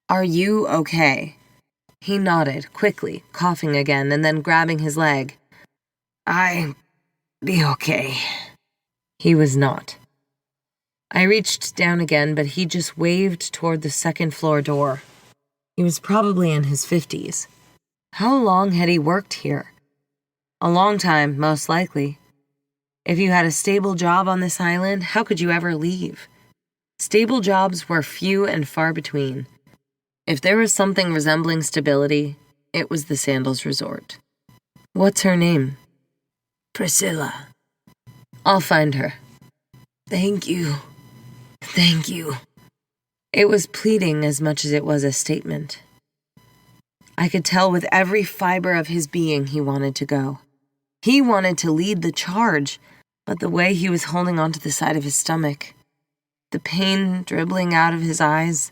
Are you okay? He nodded, quickly, coughing again, and then grabbing his leg. I be okay. He was not. I reached down again, but he just waved toward the second floor door. He was probably in his 50s. How long had he worked here? A long time, most likely. If you had a stable job on this island, how could you ever leave? Stable jobs were few and far between. If there was something resembling stability, it was the Sandals Resort. What's her name? Priscilla. I'll find her. Thank you. Thank you. It was pleading as much as it was a statement. I could tell with every fiber of his being he wanted to go. He wanted to lead the charge, but the way he was holding onto the side of his stomach, the pain dribbling out of his eyes,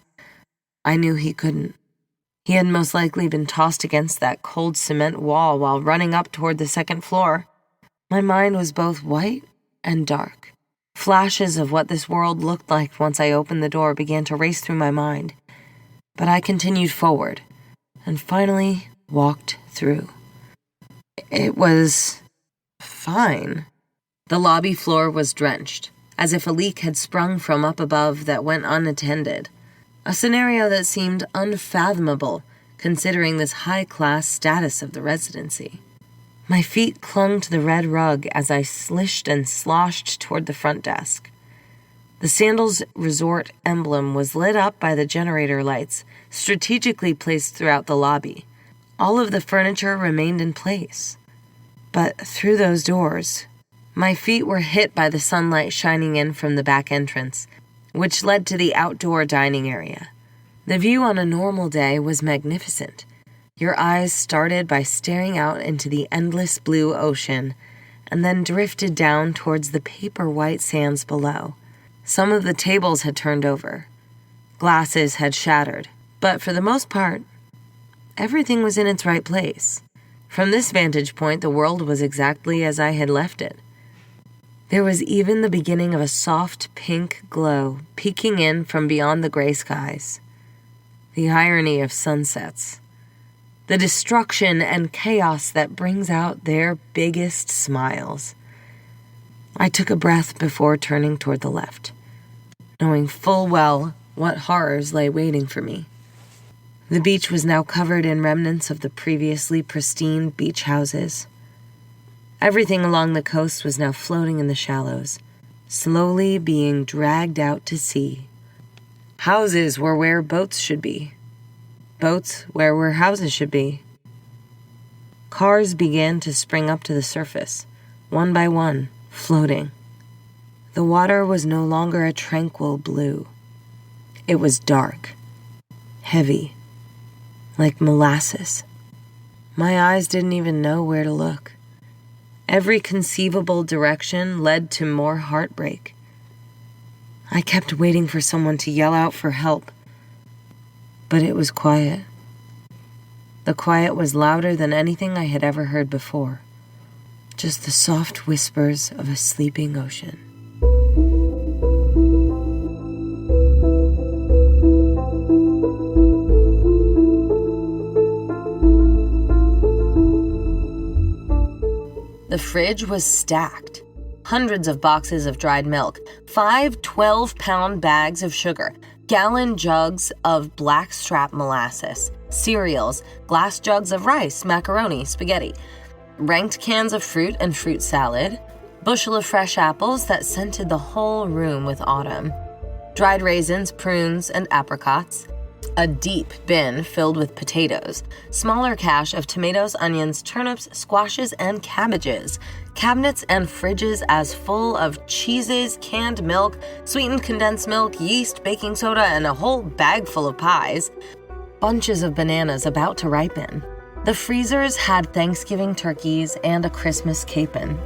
I knew he couldn't. He had most likely been tossed against that cold cement wall while running up toward the second floor. My mind was both white and dark. Flashes of what this world looked like once I opened the door began to race through my mind. But I continued forward, and finally walked through. It was fine. The lobby floor was drenched, as if a leak had sprung from up above that went unattended. A scenario that seemed unfathomable, considering this high-class status of the residency. My feet clung to the red rug as I slished and sloshed toward the front desk. The Sandals Resort emblem was lit up by the generator lights, strategically placed throughout the lobby. All of the furniture remained in place. But through those doors, My feet were hit by the sunlight shining in from the back entrance, which led to the outdoor dining area. The view on a normal day was magnificent. Your eyes started by staring out into the endless blue ocean and then drifted down towards the paper-white sands below. Some of the tables had turned over. Glasses had shattered, but for the most part, everything was in its right place. From this vantage point, the world was exactly as I had left it. There was even the beginning of a soft pink glow peeking in from beyond the gray skies. The irony of sunsets. The destruction and chaos that brings out their biggest smiles. I took a breath before turning toward the left, knowing full well what horrors lay waiting for me. The beach was now covered in remnants of the previously pristine beach houses. Everything along the coast was now floating in the shallows, slowly being dragged out to sea. Houses were where boats should be. Boats where houses should be. Cars began to spring up to the surface, one by one, floating. The water was no longer a tranquil blue. It was dark, heavy, like molasses. My eyes didn't even know where to look. Every conceivable direction led to more heartbreak. I kept waiting for someone to yell out for help, but it was quiet. The quiet was louder than anything I had ever heard before. Just the soft whispers of a sleeping ocean. The fridge was stacked. Hundreds of boxes of dried milk, 5 12-pound bags of sugar, gallon jugs of blackstrap molasses, cereals, glass jugs of rice, macaroni, spaghetti, ranked cans of fruit and fruit salad, bushel of fresh apples that scented the whole room with autumn, dried raisins, prunes, and apricots, a deep bin filled with potatoes, smaller cache of tomatoes, onions, turnips, squashes, and cabbages, cabinets and fridges as full of cheeses, canned milk, sweetened condensed milk, yeast, baking soda, and a whole bag full of pies, bunches of bananas about to ripen. The freezers had Thanksgiving turkeys and a Christmas capon.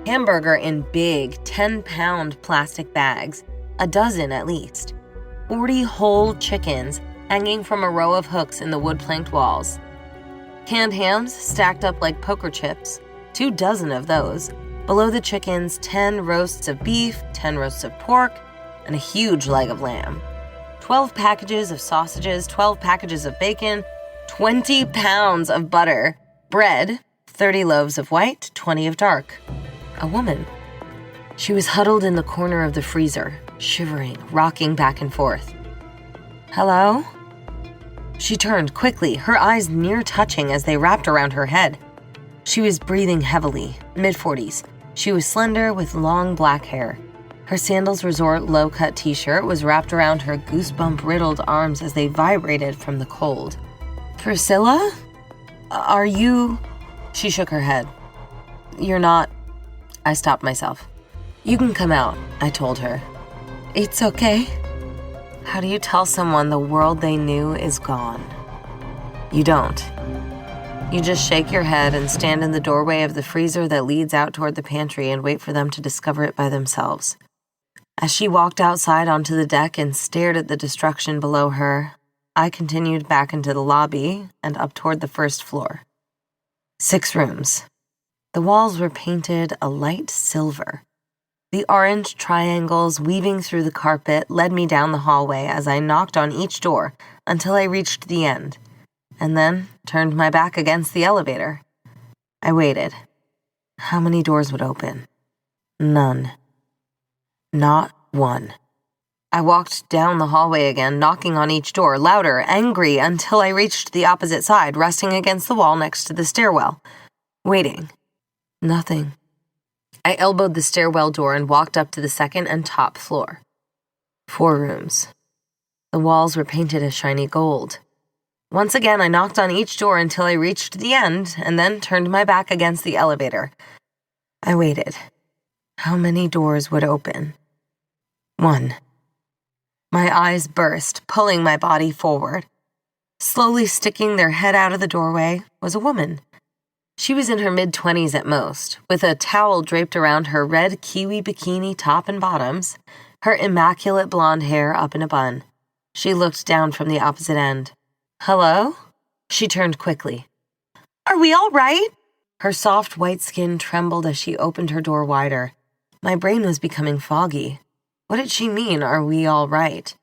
Hamburger in big 10-pound plastic bags, a dozen at least. 40 whole chickens hanging from a row of hooks in the wood-planked walls. Canned hams stacked up like poker chips, 24 of those. Below the chickens, 10 roasts of beef, 10 roasts of pork, and a huge leg of lamb. 12 packages of sausages, 12 packages of bacon, 20 pounds of butter, bread, 30 loaves of white, 20 of dark. A woman. She was huddled in the corner of the freezer, shivering, rocking back and forth. "Hello?" She turned quickly, her eyes near touching as they wrapped around her head. She was breathing heavily, mid-40s. She was slender with long black hair. Her Sandals Resort low-cut t-shirt was wrapped around her goosebump-riddled arms as they vibrated from the cold. "Priscilla? Are you—" She shook her head. "You're not—" I stopped myself. "You can come out," I told her. "It's okay." How do you tell someone the world they knew is gone? You don't. You just shake your head and stand in the doorway of the freezer that leads out toward the pantry and wait for them to discover it by themselves. As she walked outside onto the deck and stared at the destruction below her, I continued back into the lobby and up toward the first floor. 6 rooms. The walls were painted a light silver. The orange triangles weaving through the carpet led me down the hallway as I knocked on each door until I reached the end, and then turned my back against the elevator. I waited. How many doors would open? None. Not one. I walked down the hallway again, knocking on each door, louder, angry, until I reached the opposite side, resting against the wall next to the stairwell. Waiting. Nothing. I elbowed the stairwell door and walked up to the second and top floor. 4 rooms. The walls were painted a shiny gold. Once again, I knocked on each door until I reached the end and then turned my back against the elevator. I waited. How many doors would open? One. My eyes burst, pulling my body forward. Slowly sticking their head out of the doorway was a woman. She was in her mid-20s at most, with a towel draped around her red kiwi bikini top and bottoms, her immaculate blonde hair up in a bun. She looked down from the opposite end. "Hello?" She turned quickly. "Are we all right?" Her soft white skin trembled as she opened her door wider. My brain was becoming foggy. What did she mean, "are we all right?"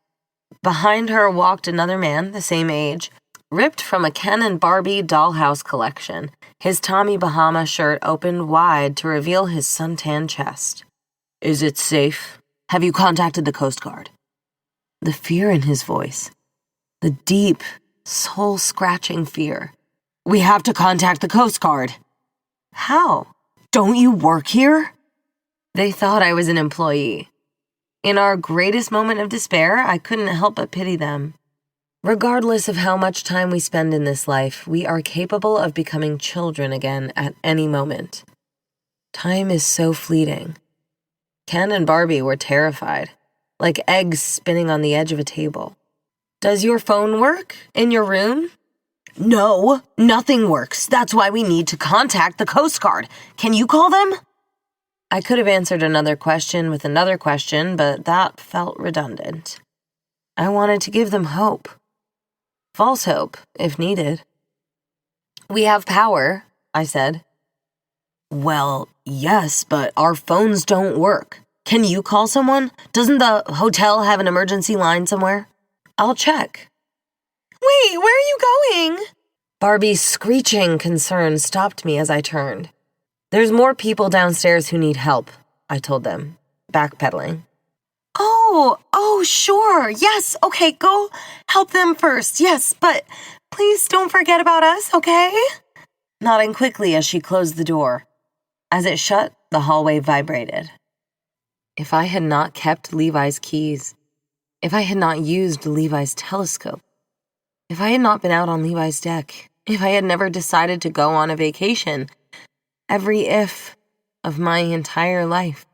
Behind her walked another man, the same age, ripped from a Ken and Barbie dollhouse collection, his Tommy Bahama shirt opened wide to reveal his suntanned chest. "Is it safe? Have you contacted the Coast Guard?" The fear in his voice. The deep, soul-scratching fear. "We have to contact the Coast Guard." "How? Don't you work here?" They thought I was an employee. In our greatest moment of despair, I couldn't help but pity them. Regardless of how much time we spend in this life, we are capable of becoming children again at any moment. Time is so fleeting. Ken and Barbie were terrified, like eggs spinning on the edge of a table. "Does your phone work? In your room?" "No, nothing works. That's why we need to contact the Coast Guard. Can you call them?" I could have answered another question with another question, but that felt redundant. I wanted to give them hope. False hope, if needed. "We have power," I said. "Well, yes, but our phones don't work. Can you call someone? Doesn't the hotel have an emergency line somewhere?" "I'll check." "Wait, where are you going?" Barbie's screeching concern stopped me as I turned. "There's more people downstairs who need help," I told them, backpedaling. Oh, sure. Yes, okay, go help them first. Yes, but please don't forget about us, okay? Nodding quickly as she closed the door. As it shut, the hallway vibrated. If I had not kept Levi's keys, if I had not used Levi's telescope, if I had not been out on Levi's deck, if I had never decided to go on a vacation, every if of my entire life,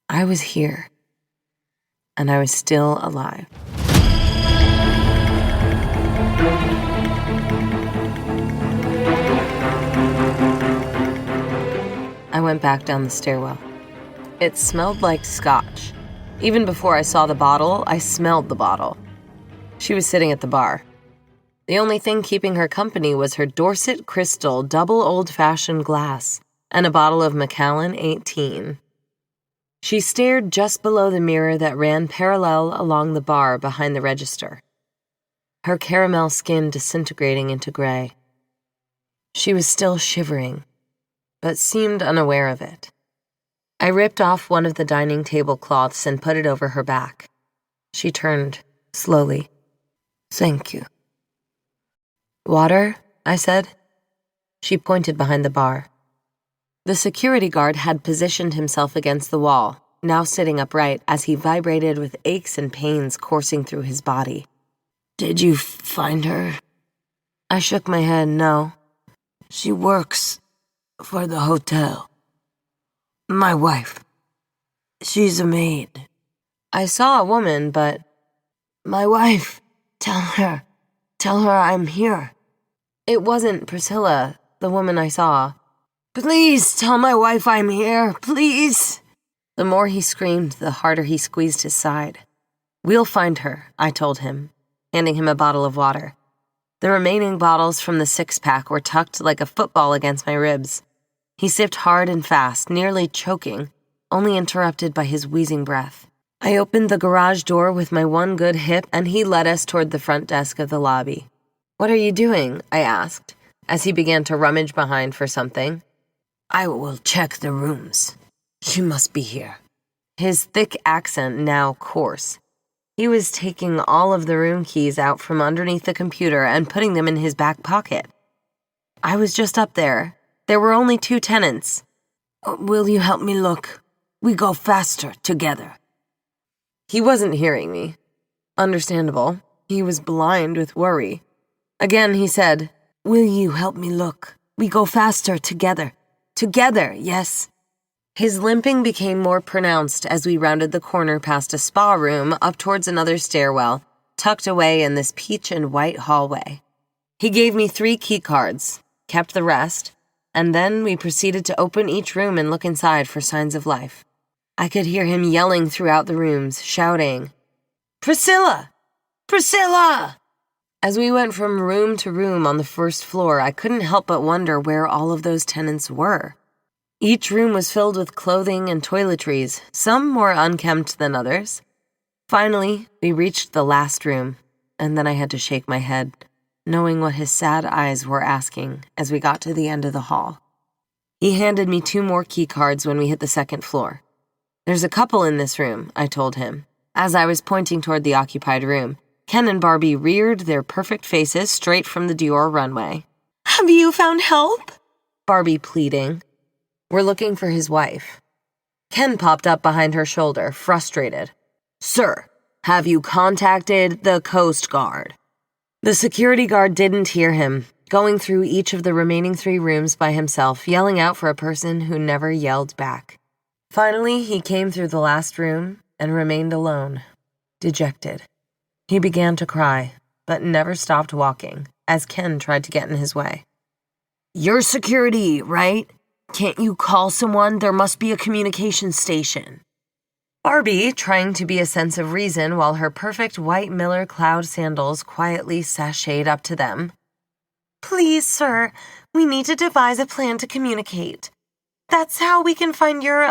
I was here, and I was still alive. I went back down the stairwell. It smelled like scotch. Even before I saw the bottle, I smelled the bottle. She was sitting at the bar. The only thing keeping her company was her Dorset Crystal double old-fashioned glass and a bottle of Macallan 18. She stared just below the mirror that ran parallel along the bar behind the register, her caramel skin disintegrating into gray. She was still shivering, but seemed unaware of it. I ripped off one of the dining table cloths and put it over her back. She turned, slowly. "Thank you." "Water?" I said. She pointed behind the bar. The security guard had positioned himself against the wall, now sitting upright as he vibrated with aches and pains coursing through his body. "Did you find her?" I shook my head, no. "She works for the hotel. My wife. She's a maid." I saw a woman, but... "My wife. Tell her I'm here." It wasn't Priscilla, the woman I saw. "Please tell my wife I'm here, please." The more he screamed, the harder he squeezed his side. "We'll find her," I told him, handing him a bottle of water. The remaining bottles from the six-pack were tucked like a football against my ribs. He sipped hard and fast, nearly choking, only interrupted by his wheezing breath. I opened the garage door with my one good hip, and he led us toward the front desk of the lobby. "What are you doing?" I asked, as he began to rummage behind for something. "I will check the rooms. She must be here." His thick accent now coarse. He was taking all of the room keys out from underneath the computer and putting them in his back pocket. I was just up there. There were only 2 tenants. "Will you help me look? We go faster together." He wasn't hearing me. Understandable. He was blind with worry. Again, he said, "Will you help me look? We go faster together. Together, yes." His limping became more pronounced as we rounded the corner past a spa room up towards another stairwell, tucked away in this peach and white hallway. He gave me 3 key cards, kept the rest, and then we proceeded to open each room and look inside for signs of life. I could hear him yelling throughout the rooms, shouting, "Priscilla! Priscilla!" As we went from room to room on the first floor, I couldn't help but wonder where all of those tenants were. Each room was filled with clothing and toiletries, some more unkempt than others. Finally, we reached the last room, and then I had to shake my head, knowing what his sad eyes were asking as we got to the end of the hall. He handed me 2 more key cards when we hit the second floor. "There's a couple in this room," I told him. As I was pointing toward the occupied room, Ken and Barbie reared their perfect faces straight from the Dior runway. "Have you found help?" Barbie pleading. "We're looking for his wife." Ken popped up behind her shoulder, frustrated. "Sir, have you contacted the Coast Guard?" The security guard didn't hear him, going through each of the remaining 3 rooms by himself, yelling out for a person who never yelled back. Finally, he came through the last room and remained alone, dejected. He began to cry, but never stopped walking, as Ken tried to get in his way. "You're security, right? Can't you call someone? There must be a communication station." Barbie, trying to be a sense of reason while her perfect white Miller Cloud sandals quietly sashayed up to them. "Please, sir, we need to devise a plan to communicate. That's how we can find your,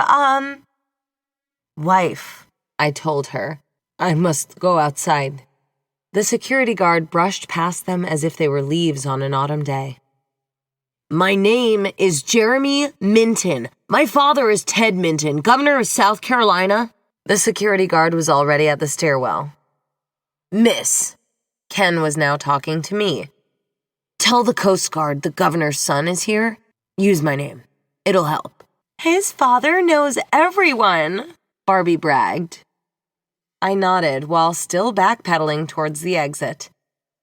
wife," I told her. "I must go outside." The security guard brushed past them as if they were leaves on an autumn day. "My name is Jeremy Minton. My father is Ted Minton, governor of South Carolina." The security guard was already at the stairwell. "Miss," Ken was now talking to me, "tell the Coast Guard the governor's son is here. Use my name. It'll help." "His father knows everyone," Barbie bragged. I nodded while still backpedaling towards the exit.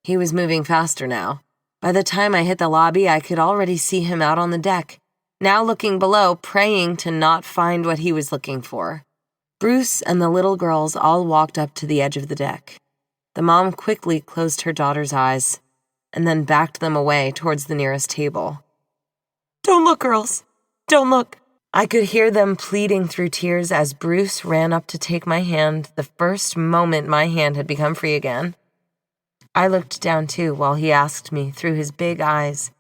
He was moving faster now. By the time I hit the lobby, I could already see him out on the deck, now looking below, praying to not find what he was looking for. Bruce and the little girls all walked up to the edge of the deck. The mom quickly closed her daughter's eyes and then backed them away towards the nearest table. "Don't look, girls. Don't look." I could hear them pleading through tears as Bruce ran up to take my hand the first moment my hand had become free again. I looked down too while he asked me through his big eyes,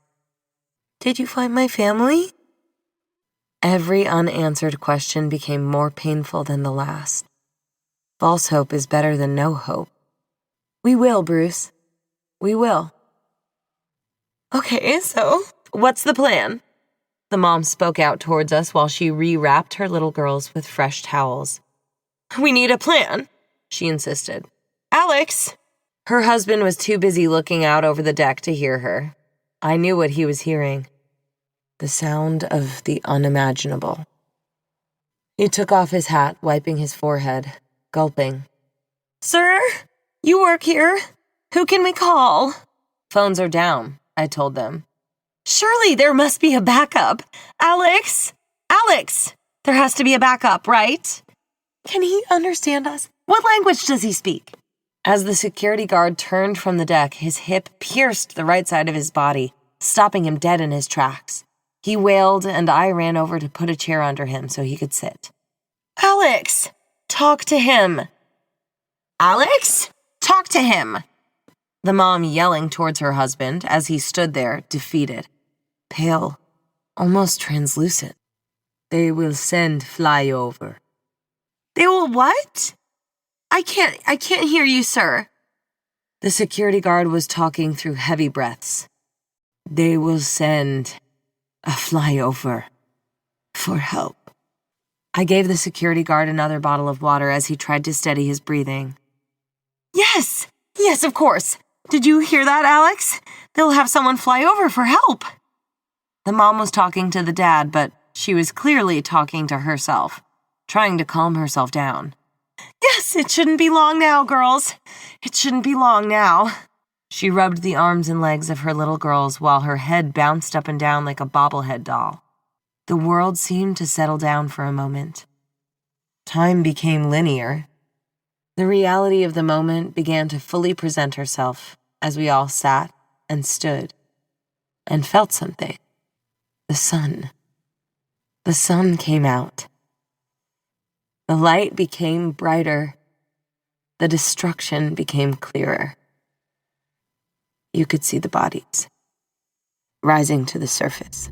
"Did you find my family?" Every unanswered question became more painful than the last. False hope is better than no hope. "We will, Bruce. We will." "Okay, so what's the plan?" The mom spoke out towards us while she rewrapped her little girls with fresh towels. "We need a plan," she insisted. "Alex!" Her husband was too busy looking out over the deck to hear her. I knew what he was hearing. The sound of the unimaginable. He took off his hat, wiping his forehead, gulping. "Sir, you work here. Who can we call?" "Phones are down," I told them. "Surely there must be a backup. Alex! Alex! There has to be a backup, right? Can he understand us? What language does he speak?" As the security guard turned from the deck, his hip pierced the right side of his body, stopping him dead in his tracks. He wailed, and I ran over to put a chair under him so he could sit. "Alex! Talk to him!" "Alex! Talk to him!" The mom yelling towards her husband as he stood there, defeated, pale, almost translucent. "They will send flyover." "They will what? I can't hear you, sir." The security guard was talking through heavy breaths. "They will send a flyover for help." I gave the security guard another bottle of water as he tried to steady his breathing. Yes, of course. Did you hear that, Alex? They'll have someone fly over for help." The mom was talking to the dad, but she was clearly talking to herself, trying to calm herself down. "Yes, it shouldn't be long now, girls. It shouldn't be long now." She rubbed the arms and legs of her little girls while her head bounced up and down like a bobblehead doll. The world seemed to settle down for a moment. Time became linear. The reality of the moment began to fully present herself as we all sat and stood and felt something. The sun. The sun came out. The light became brighter. The destruction became clearer. You could see the bodies rising to the surface.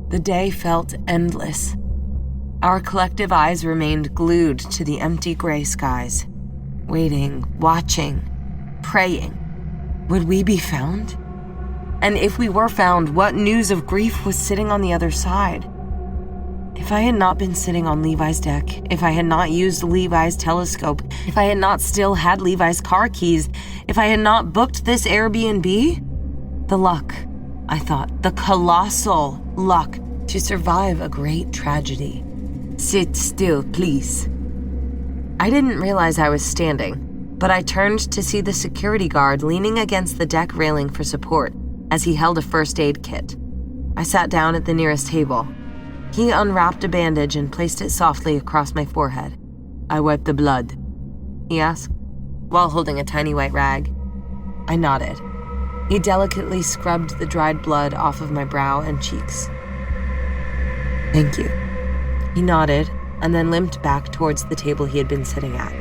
The day felt endless. Our collective eyes remained glued to the empty gray skies, waiting, watching, praying. Would we be found? And if we were found, what news of grief was sitting on the other side? If I had not been sitting on Levi's deck, if I had not used Levi's telescope, if I had not still had Levi's car keys, if I had not booked this Airbnb, the luck, I thought, the colossal luck to survive a great tragedy. Sit still, please. I didn't realize I was standing, but I turned to see the security guard leaning against the deck railing for support as he held a first aid kit. I sat down at the nearest table. He unwrapped a bandage and placed it softly across my forehead. I wiped the blood, he asked, while holding a tiny white rag. I nodded. He delicately scrubbed the dried blood off of my brow and cheeks. Thank you. He nodded and then limped back towards the table he had been sitting at.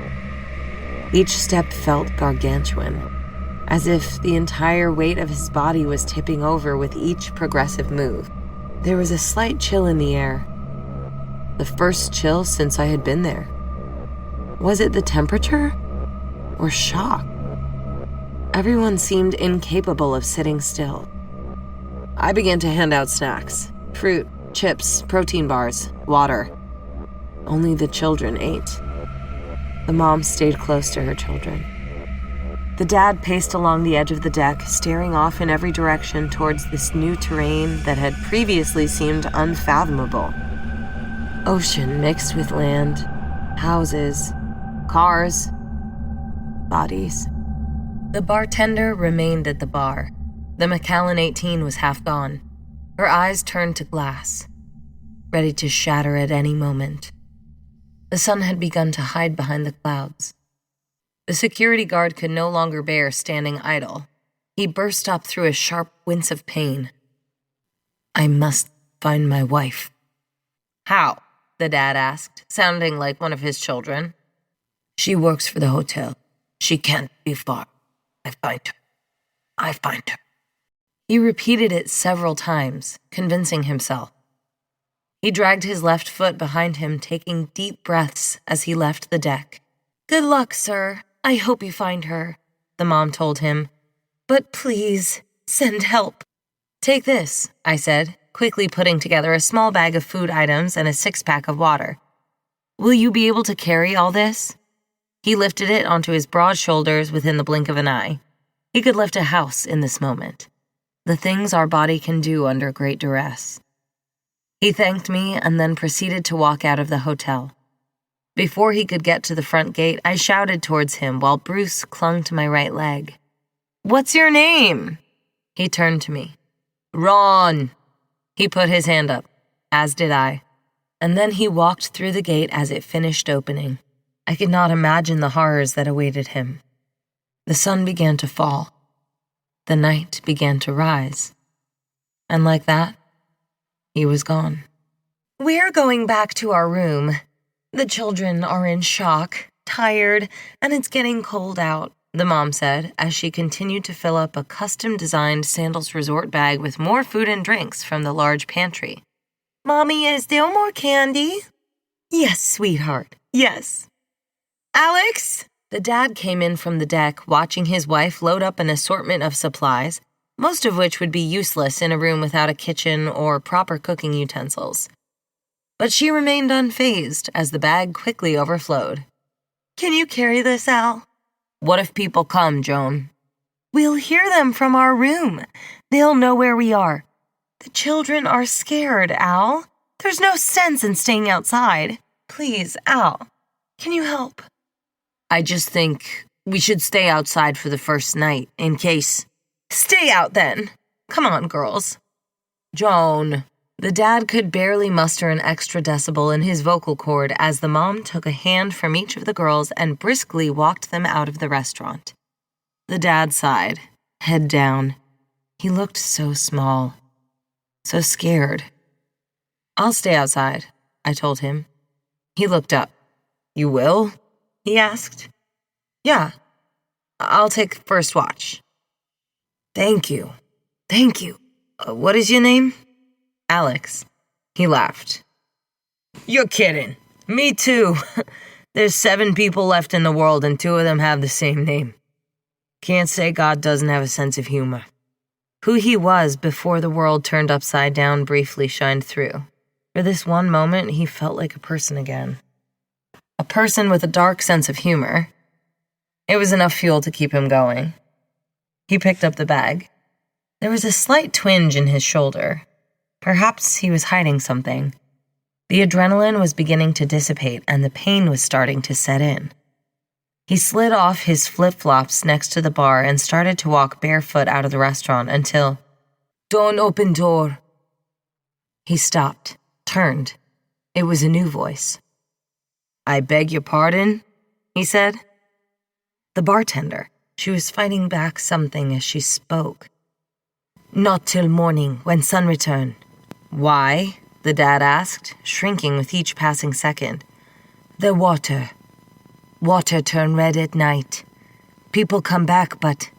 Each step felt gargantuan, as if the entire weight of his body was tipping over with each progressive move. There was a slight chill in the air. The first chill since I had been there. Was it the temperature or shock? Everyone seemed incapable of sitting still. I began to hand out snacks, fruit, chips, protein bars, water. Only the children ate. The mom stayed close to her children. The dad paced along the edge of the deck, staring off in every direction towards this new terrain that had previously seemed unfathomable. Ocean mixed with land, houses, cars, bodies. The bartender remained at the bar. The Macallan 18 was half gone. Her eyes turned to glass, ready to shatter at any moment. The sun had begun to hide behind the clouds. The security guard could no longer bear standing idle. He burst up through a sharp wince of pain. I must find my wife. How? The dad asked, sounding like one of his children. She works for the hotel. She can't be far. I find her. I find her. He repeated it several times, convincing himself. He dragged his left foot behind him, taking deep breaths as he left the deck. Good luck, sir. I hope you find her, the mom told him. But please, send help. Take this, I said, quickly putting together a small bag of food items and a 6-pack of water. Will you be able to carry all this? He lifted it onto his broad shoulders within the blink of an eye. He could lift a house in this moment. The things our body can do under great duress. He thanked me and then proceeded to walk out of the hotel. Before he could get to the front gate, I shouted towards him while Bruce clung to my right leg. What's your name? He turned to me. Ron. He put his hand up, as did I. And then he walked through the gate as it finished opening. I could not imagine the horrors that awaited him. The sun began to fall. The night began to rise. And like that, he was gone. We're going back to our room. The children are in shock, tired, and it's getting cold out, the mom said as she continued to fill up a custom-designed Sandals Resort bag with more food and drinks from the large pantry. Mommy, is there more candy? Yes, sweetheart, yes. Alex? The dad came in from the deck, watching his wife load up an assortment of supplies, most of which would be useless in a room without a kitchen or proper cooking utensils. But she remained unfazed as the bag quickly overflowed. Can you carry this, Al? What if people come, Joan? We'll hear them from our room. They'll know where we are. The children are scared, Al. There's no sense in staying outside. Please, Al, can you help? I just think we should stay outside for the first night, in case. Stay out then. Come on, girls. Joan. The dad could barely muster an extra decibel in his vocal cord as the mom took a hand from each of the girls and briskly walked them out of the restaurant. The dad sighed, head down. He looked so small, so scared. I'll stay outside, I told him. He looked up. You will? He asked. Yeah, I'll take first watch. Thank you. Thank you. What is your name? Alex. He laughed. You're kidding. Me too. There's 7 people left in the world and 2 of them have the same name. Can't say God doesn't have a sense of humor. Who he was before the world turned upside down briefly shined through. For this one moment, he felt like a person again. A person with a dark sense of humor. It was enough fuel to keep him going. He picked up the bag. There was a slight twinge in his shoulder. Perhaps he was hiding something. The adrenaline was beginning to dissipate and the pain was starting to set in. He slid off his flip-flops next to the bar and started to walk barefoot out of the restaurant until, Don't open door. He stopped, turned. It was a new voice. I beg your pardon, he said. The bartender. She was fighting back something as she spoke. Not till morning, when sun return. Why? The dad asked, shrinking with each passing second. The water. Water turn red at night. People come back, but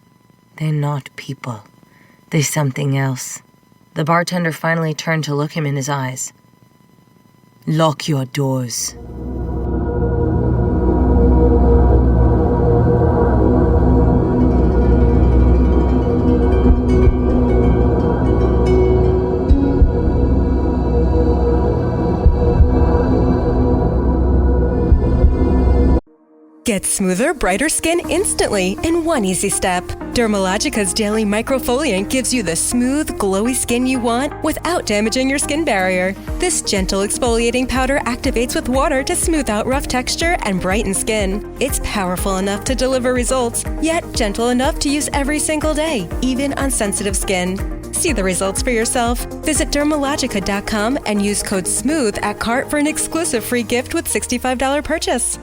they're not people. They're something else. The bartender finally turned to look him in his eyes. Lock your doors. Get smoother, brighter skin instantly in one easy step. Dermalogica's daily microfoliant gives you the smooth, glowy skin you want without damaging your skin barrier. This gentle exfoliating powder activates with water to smooth out rough texture and brighten skin. It's powerful enough to deliver results, yet gentle enough to use every single day, even on sensitive skin. See the results for yourself. Visit Dermalogica.com and use code SMOOTH at cart for an exclusive free gift with $65 purchase.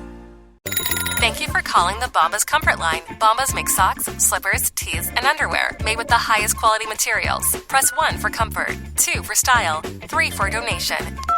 Thank you for calling the Bombas Comfort Line. Bombas make socks, slippers, tees, and underwear made with the highest quality materials. Press 1 for comfort, 2 for style, 3 for donation.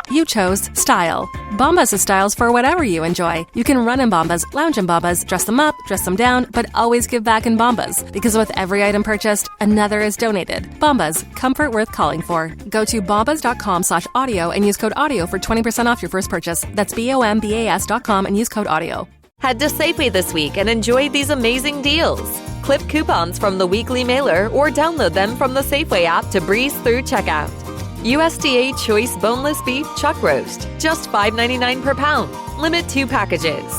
You chose style. Bombas has styles for whatever you enjoy. You can run in Bombas, lounge in Bombas, dress them up, dress them down, but always give back in Bombas. Because with every item purchased, another is donated. Bombas, comfort worth calling for. Go to bombas.com/audio and use code AUDIO for 20% off your first purchase. That's BOMBAS.com and use code AUDIO. Head to Safeway this week and enjoy these amazing deals. Clip coupons from the weekly mailer or download them from the Safeway app to breeze through checkout. USDA Choice Boneless Beef Chuck Roast, just $5.99 per pound. Limit 2 packages.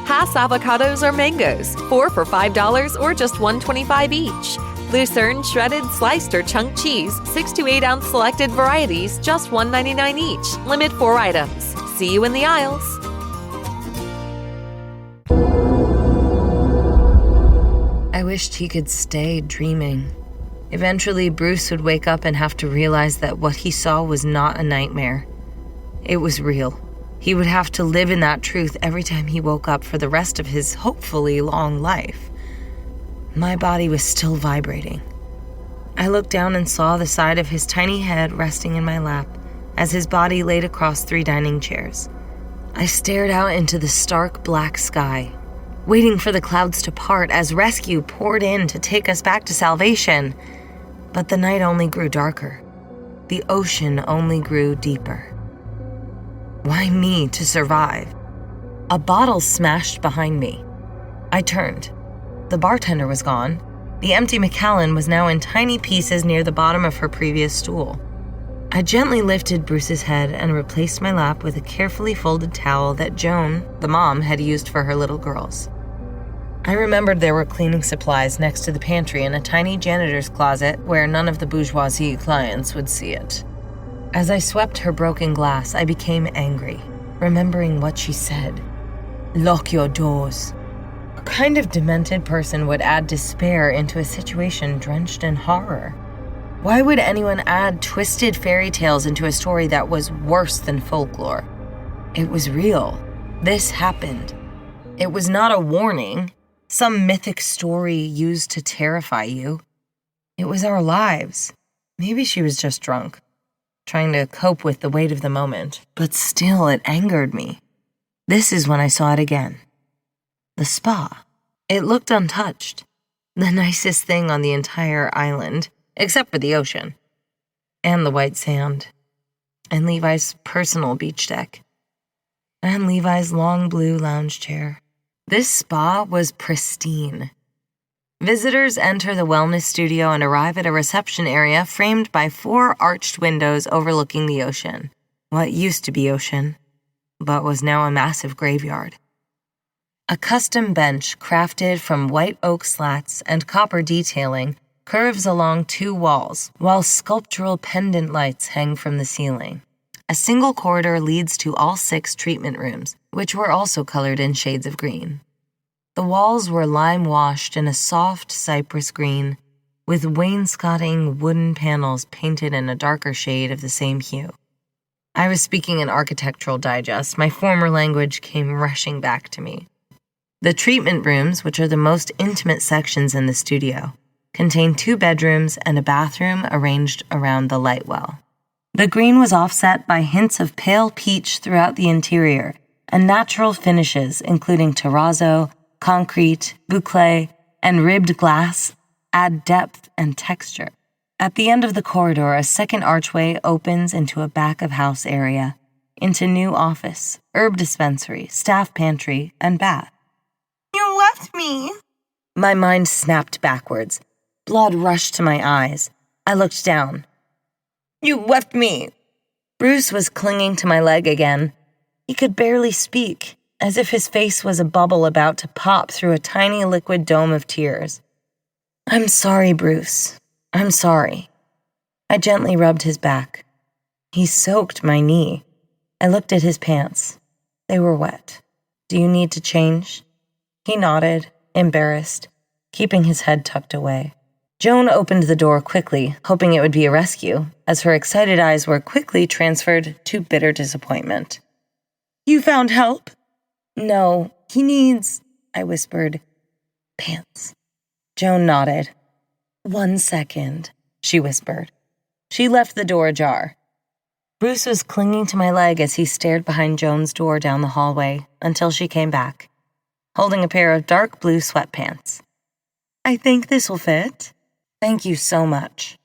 Hass avocados or mangoes, 4 for $5 or just $1.25 each. Lucerne shredded, sliced, or chunk cheese, 6 to 8 ounce selected varieties, just $1.99 each. Limit 4 items. See you in the aisles. I wished he could stay dreaming. Eventually, Bruce would wake up and have to realize that what he saw was not a nightmare. It was real. He would have to live in that truth every time he woke up for the rest of his hopefully long life. My body was still vibrating. I looked down and saw the side of his tiny head resting in my lap as his body laid across 3 dining chairs. I stared out into the stark black sky, waiting for the clouds to part as rescue poured in to take us back to salvation. But the night only grew darker. The ocean only grew deeper. Why me to survive? A bottle smashed behind me. I turned. The bartender was gone. The empty Macallan was now in tiny pieces near the bottom of her previous stool. I gently lifted Bruce's head and replaced my lap with a carefully folded towel that Joan, the mom, had used for her little girls. I remembered there were cleaning supplies next to the pantry in a tiny janitor's closet where none of the bourgeoisie clients would see it. As I swept her broken glass, I became angry, remembering what she said. Lock your doors. What kind of demented person would add despair into a situation drenched in horror? Why would anyone add twisted fairy tales into a story that was worse than folklore? It was real. This happened. It was not a warning, some mythic story used to terrify you. It was our lives. Maybe she was just drunk, trying to cope with the weight of the moment, but still it angered me. This is when I saw it again. The spa. It looked untouched. The nicest thing on the entire island, except for the ocean. And the white sand. And Levi's personal beach deck. And Levi's long blue lounge chair. This spa was pristine. Visitors enter the wellness studio and arrive at a reception area framed by 4 arched windows overlooking the ocean. What used to be ocean, but was now a massive graveyard. A custom bench crafted from white oak slats and copper detailing curves along 2 walls, while sculptural pendant lights hang from the ceiling. A single corridor leads to all 6 treatment rooms, which were also colored in shades of green. The walls were lime-washed in a soft cypress green, with wainscoting wooden panels painted in a darker shade of the same hue. I was speaking in Architectural Digest. My former language came rushing back to me. The treatment rooms, which are the most intimate sections in the studio, contain 2 bedrooms and a bathroom arranged around the light well. The green was offset by hints of pale peach throughout the interior and natural finishes including terrazzo, concrete, boucle, and ribbed glass add depth and texture. At the end of the corridor, a second archway opens into a back-of-house area, into new office, herb dispensary, staff pantry, and bath. You left me! My mind snapped backwards. Blood rushed to my eyes. I looked down. You left me! Bruce was clinging to my leg again. He could barely speak, as if his face was a bubble about to pop through a tiny liquid dome of tears. I'm sorry, Bruce. I'm sorry. I gently rubbed his back. He soaked my knee. I looked at his pants. They were wet. Do you need to change? He nodded, embarrassed, keeping his head tucked away. Joan opened the door quickly, hoping it would be a rescue, as her excited eyes were quickly transferred to bitter disappointment. You found help? No, he needs, I whispered, pants. Joan nodded. 1 second, she whispered. She left the door ajar. Bruce was clinging to my leg as he stared behind Joan's door down the hallway until she came back, holding a pair of dark blue sweatpants. I think this will fit. Thank you so much.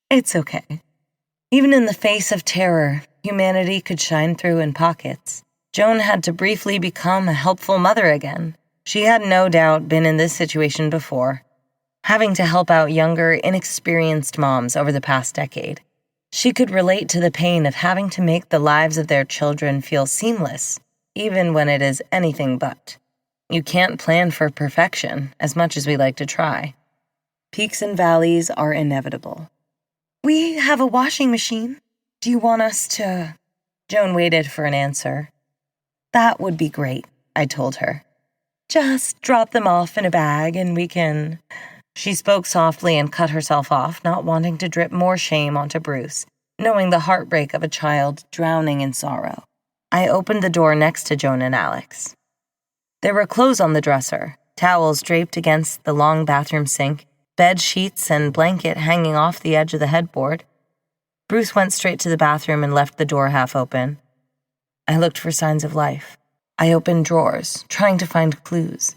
It's okay. Even in the face of terror, humanity could shine through in pockets. Joan had to briefly become a helpful mother again. She had no doubt been in this situation before, having to help out younger, inexperienced moms over the past decade. She could relate to the pain of having to make the lives of their children feel seamless, even when it is anything but. You can't plan for perfection, as much as we like to try. Peaks and valleys are inevitable. We have a washing machine. Do you want us to... Joan waited for an answer. That would be great, I told her. Just drop them off in a bag and we can... She spoke softly and cut herself off, not wanting to drip more shame onto Bruce, knowing the heartbreak of a child drowning in sorrow. I opened the door next to Joan and Alex. There were clothes on the dresser, towels draped against the long bathroom sink, bed sheets and blanket hanging off the edge of the headboard. Bruce went straight to the bathroom and left the door half open. I looked for signs of life. I opened drawers, trying to find clues.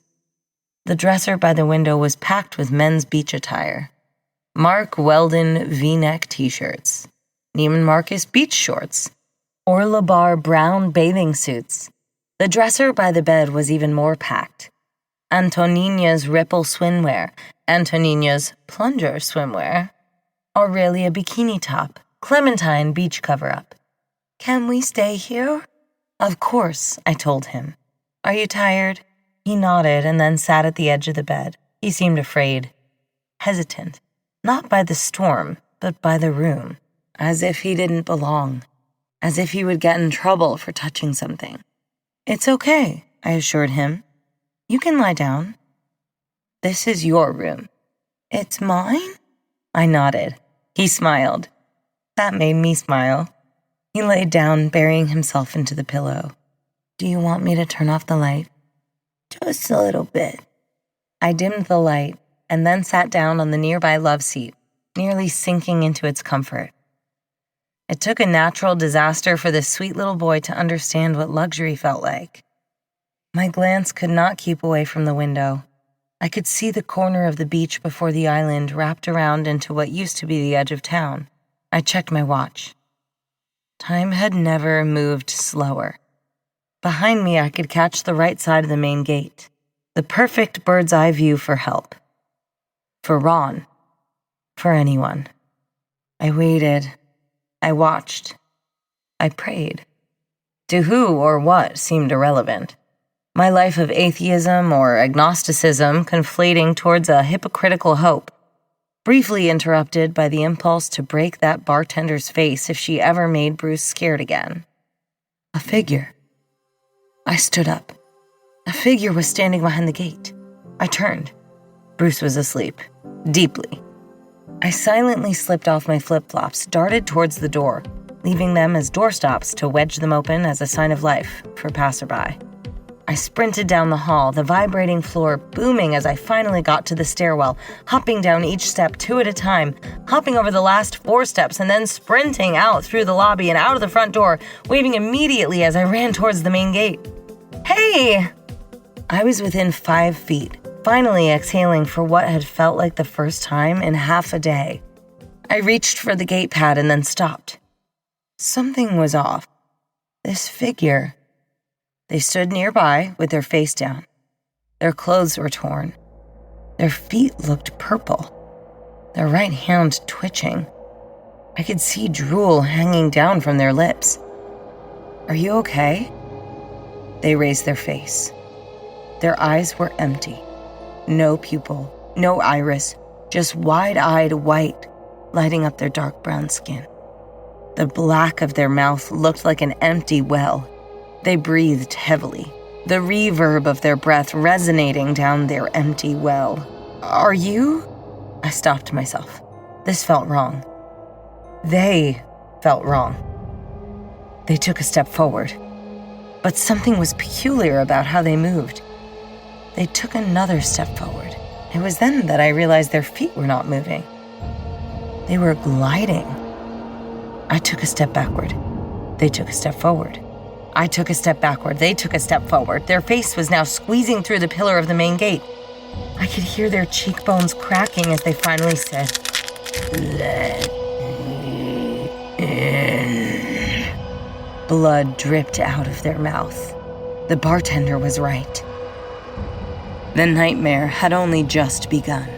The dresser by the window was packed with men's beach attire. Mark Weldon V-neck t-shirts, Neiman Marcus beach shorts, Orla Bar brown bathing suits. The dresser by the bed was even more packed. Antonina's Ripple swimwear, Antonina's plunger swimwear, Aurelia bikini top, Clementine beach cover-up. Can we stay here? Of course, I told him. Are you tired? He nodded and then sat at the edge of the bed. He seemed afraid, hesitant, not by the storm, but by the room, as if he didn't belong, as if he would get in trouble for touching something. It's okay, I assured him. You can lie down. This is your room. It's mine? I nodded. He smiled. That made me smile. He laid down, burying himself into the pillow. Do you want me to turn off the light? Just a little bit. I dimmed the light and then sat down on the nearby love seat, nearly sinking into its comfort. It took a natural disaster for this sweet little boy to understand what luxury felt like. My glance could not keep away from the window. I could see the corner of the beach before the island wrapped around into what used to be the edge of town. I checked my watch. Time had never moved slower. Behind me, I could catch the right side of the main gate, the perfect bird's-eye view for help. For Ron. For anyone. I waited. I watched. I prayed. To who or what seemed irrelevant. My life of atheism or agnosticism conflating towards a hypocritical hope, briefly interrupted by the impulse to break that bartender's face if she ever made Bruce scared again. A figure. I stood up. A figure was standing behind the gate. I turned. Bruce was asleep. Deeply. I silently slipped off my flip-flops, darted towards the door, leaving them as doorstops to wedge them open as a sign of life for passerby. I sprinted down the hall, the vibrating floor booming as I finally got to the stairwell, hopping down each step 2 at a time, hopping over the last 4 steps and then sprinting out through the lobby and out of the front door, waving immediately as I ran towards the main gate. Hey! I was within 5 feet, finally exhaling for what had felt like the first time in half a day. I reached for the gate pad and then stopped. Something was off. This figure. They stood nearby with their face down. Their clothes were torn. Their feet looked purple. Their right hand twitching. I could see drool hanging down from their lips. Are you okay? They raised their face. Their eyes were empty. No pupil, no iris, just wide-eyed white, lighting up their dark brown skin. The black of their mouth looked like an empty well. They breathed heavily, the reverb of their breath resonating down their empty well. Are you? I stopped myself. This felt wrong. They felt wrong. They took a step forward. But something was peculiar about how they moved. They took another step forward. It was then that I realized their feet were not moving. They were gliding. I took a step backward. They took a step forward. I took a step backward. They took a step forward. Their face was now squeezing through the pillar of the main gate. I could hear their cheekbones cracking as they finally said, "Let me in." Blood dripped out of their mouth. The bartender was right. The nightmare had only just begun.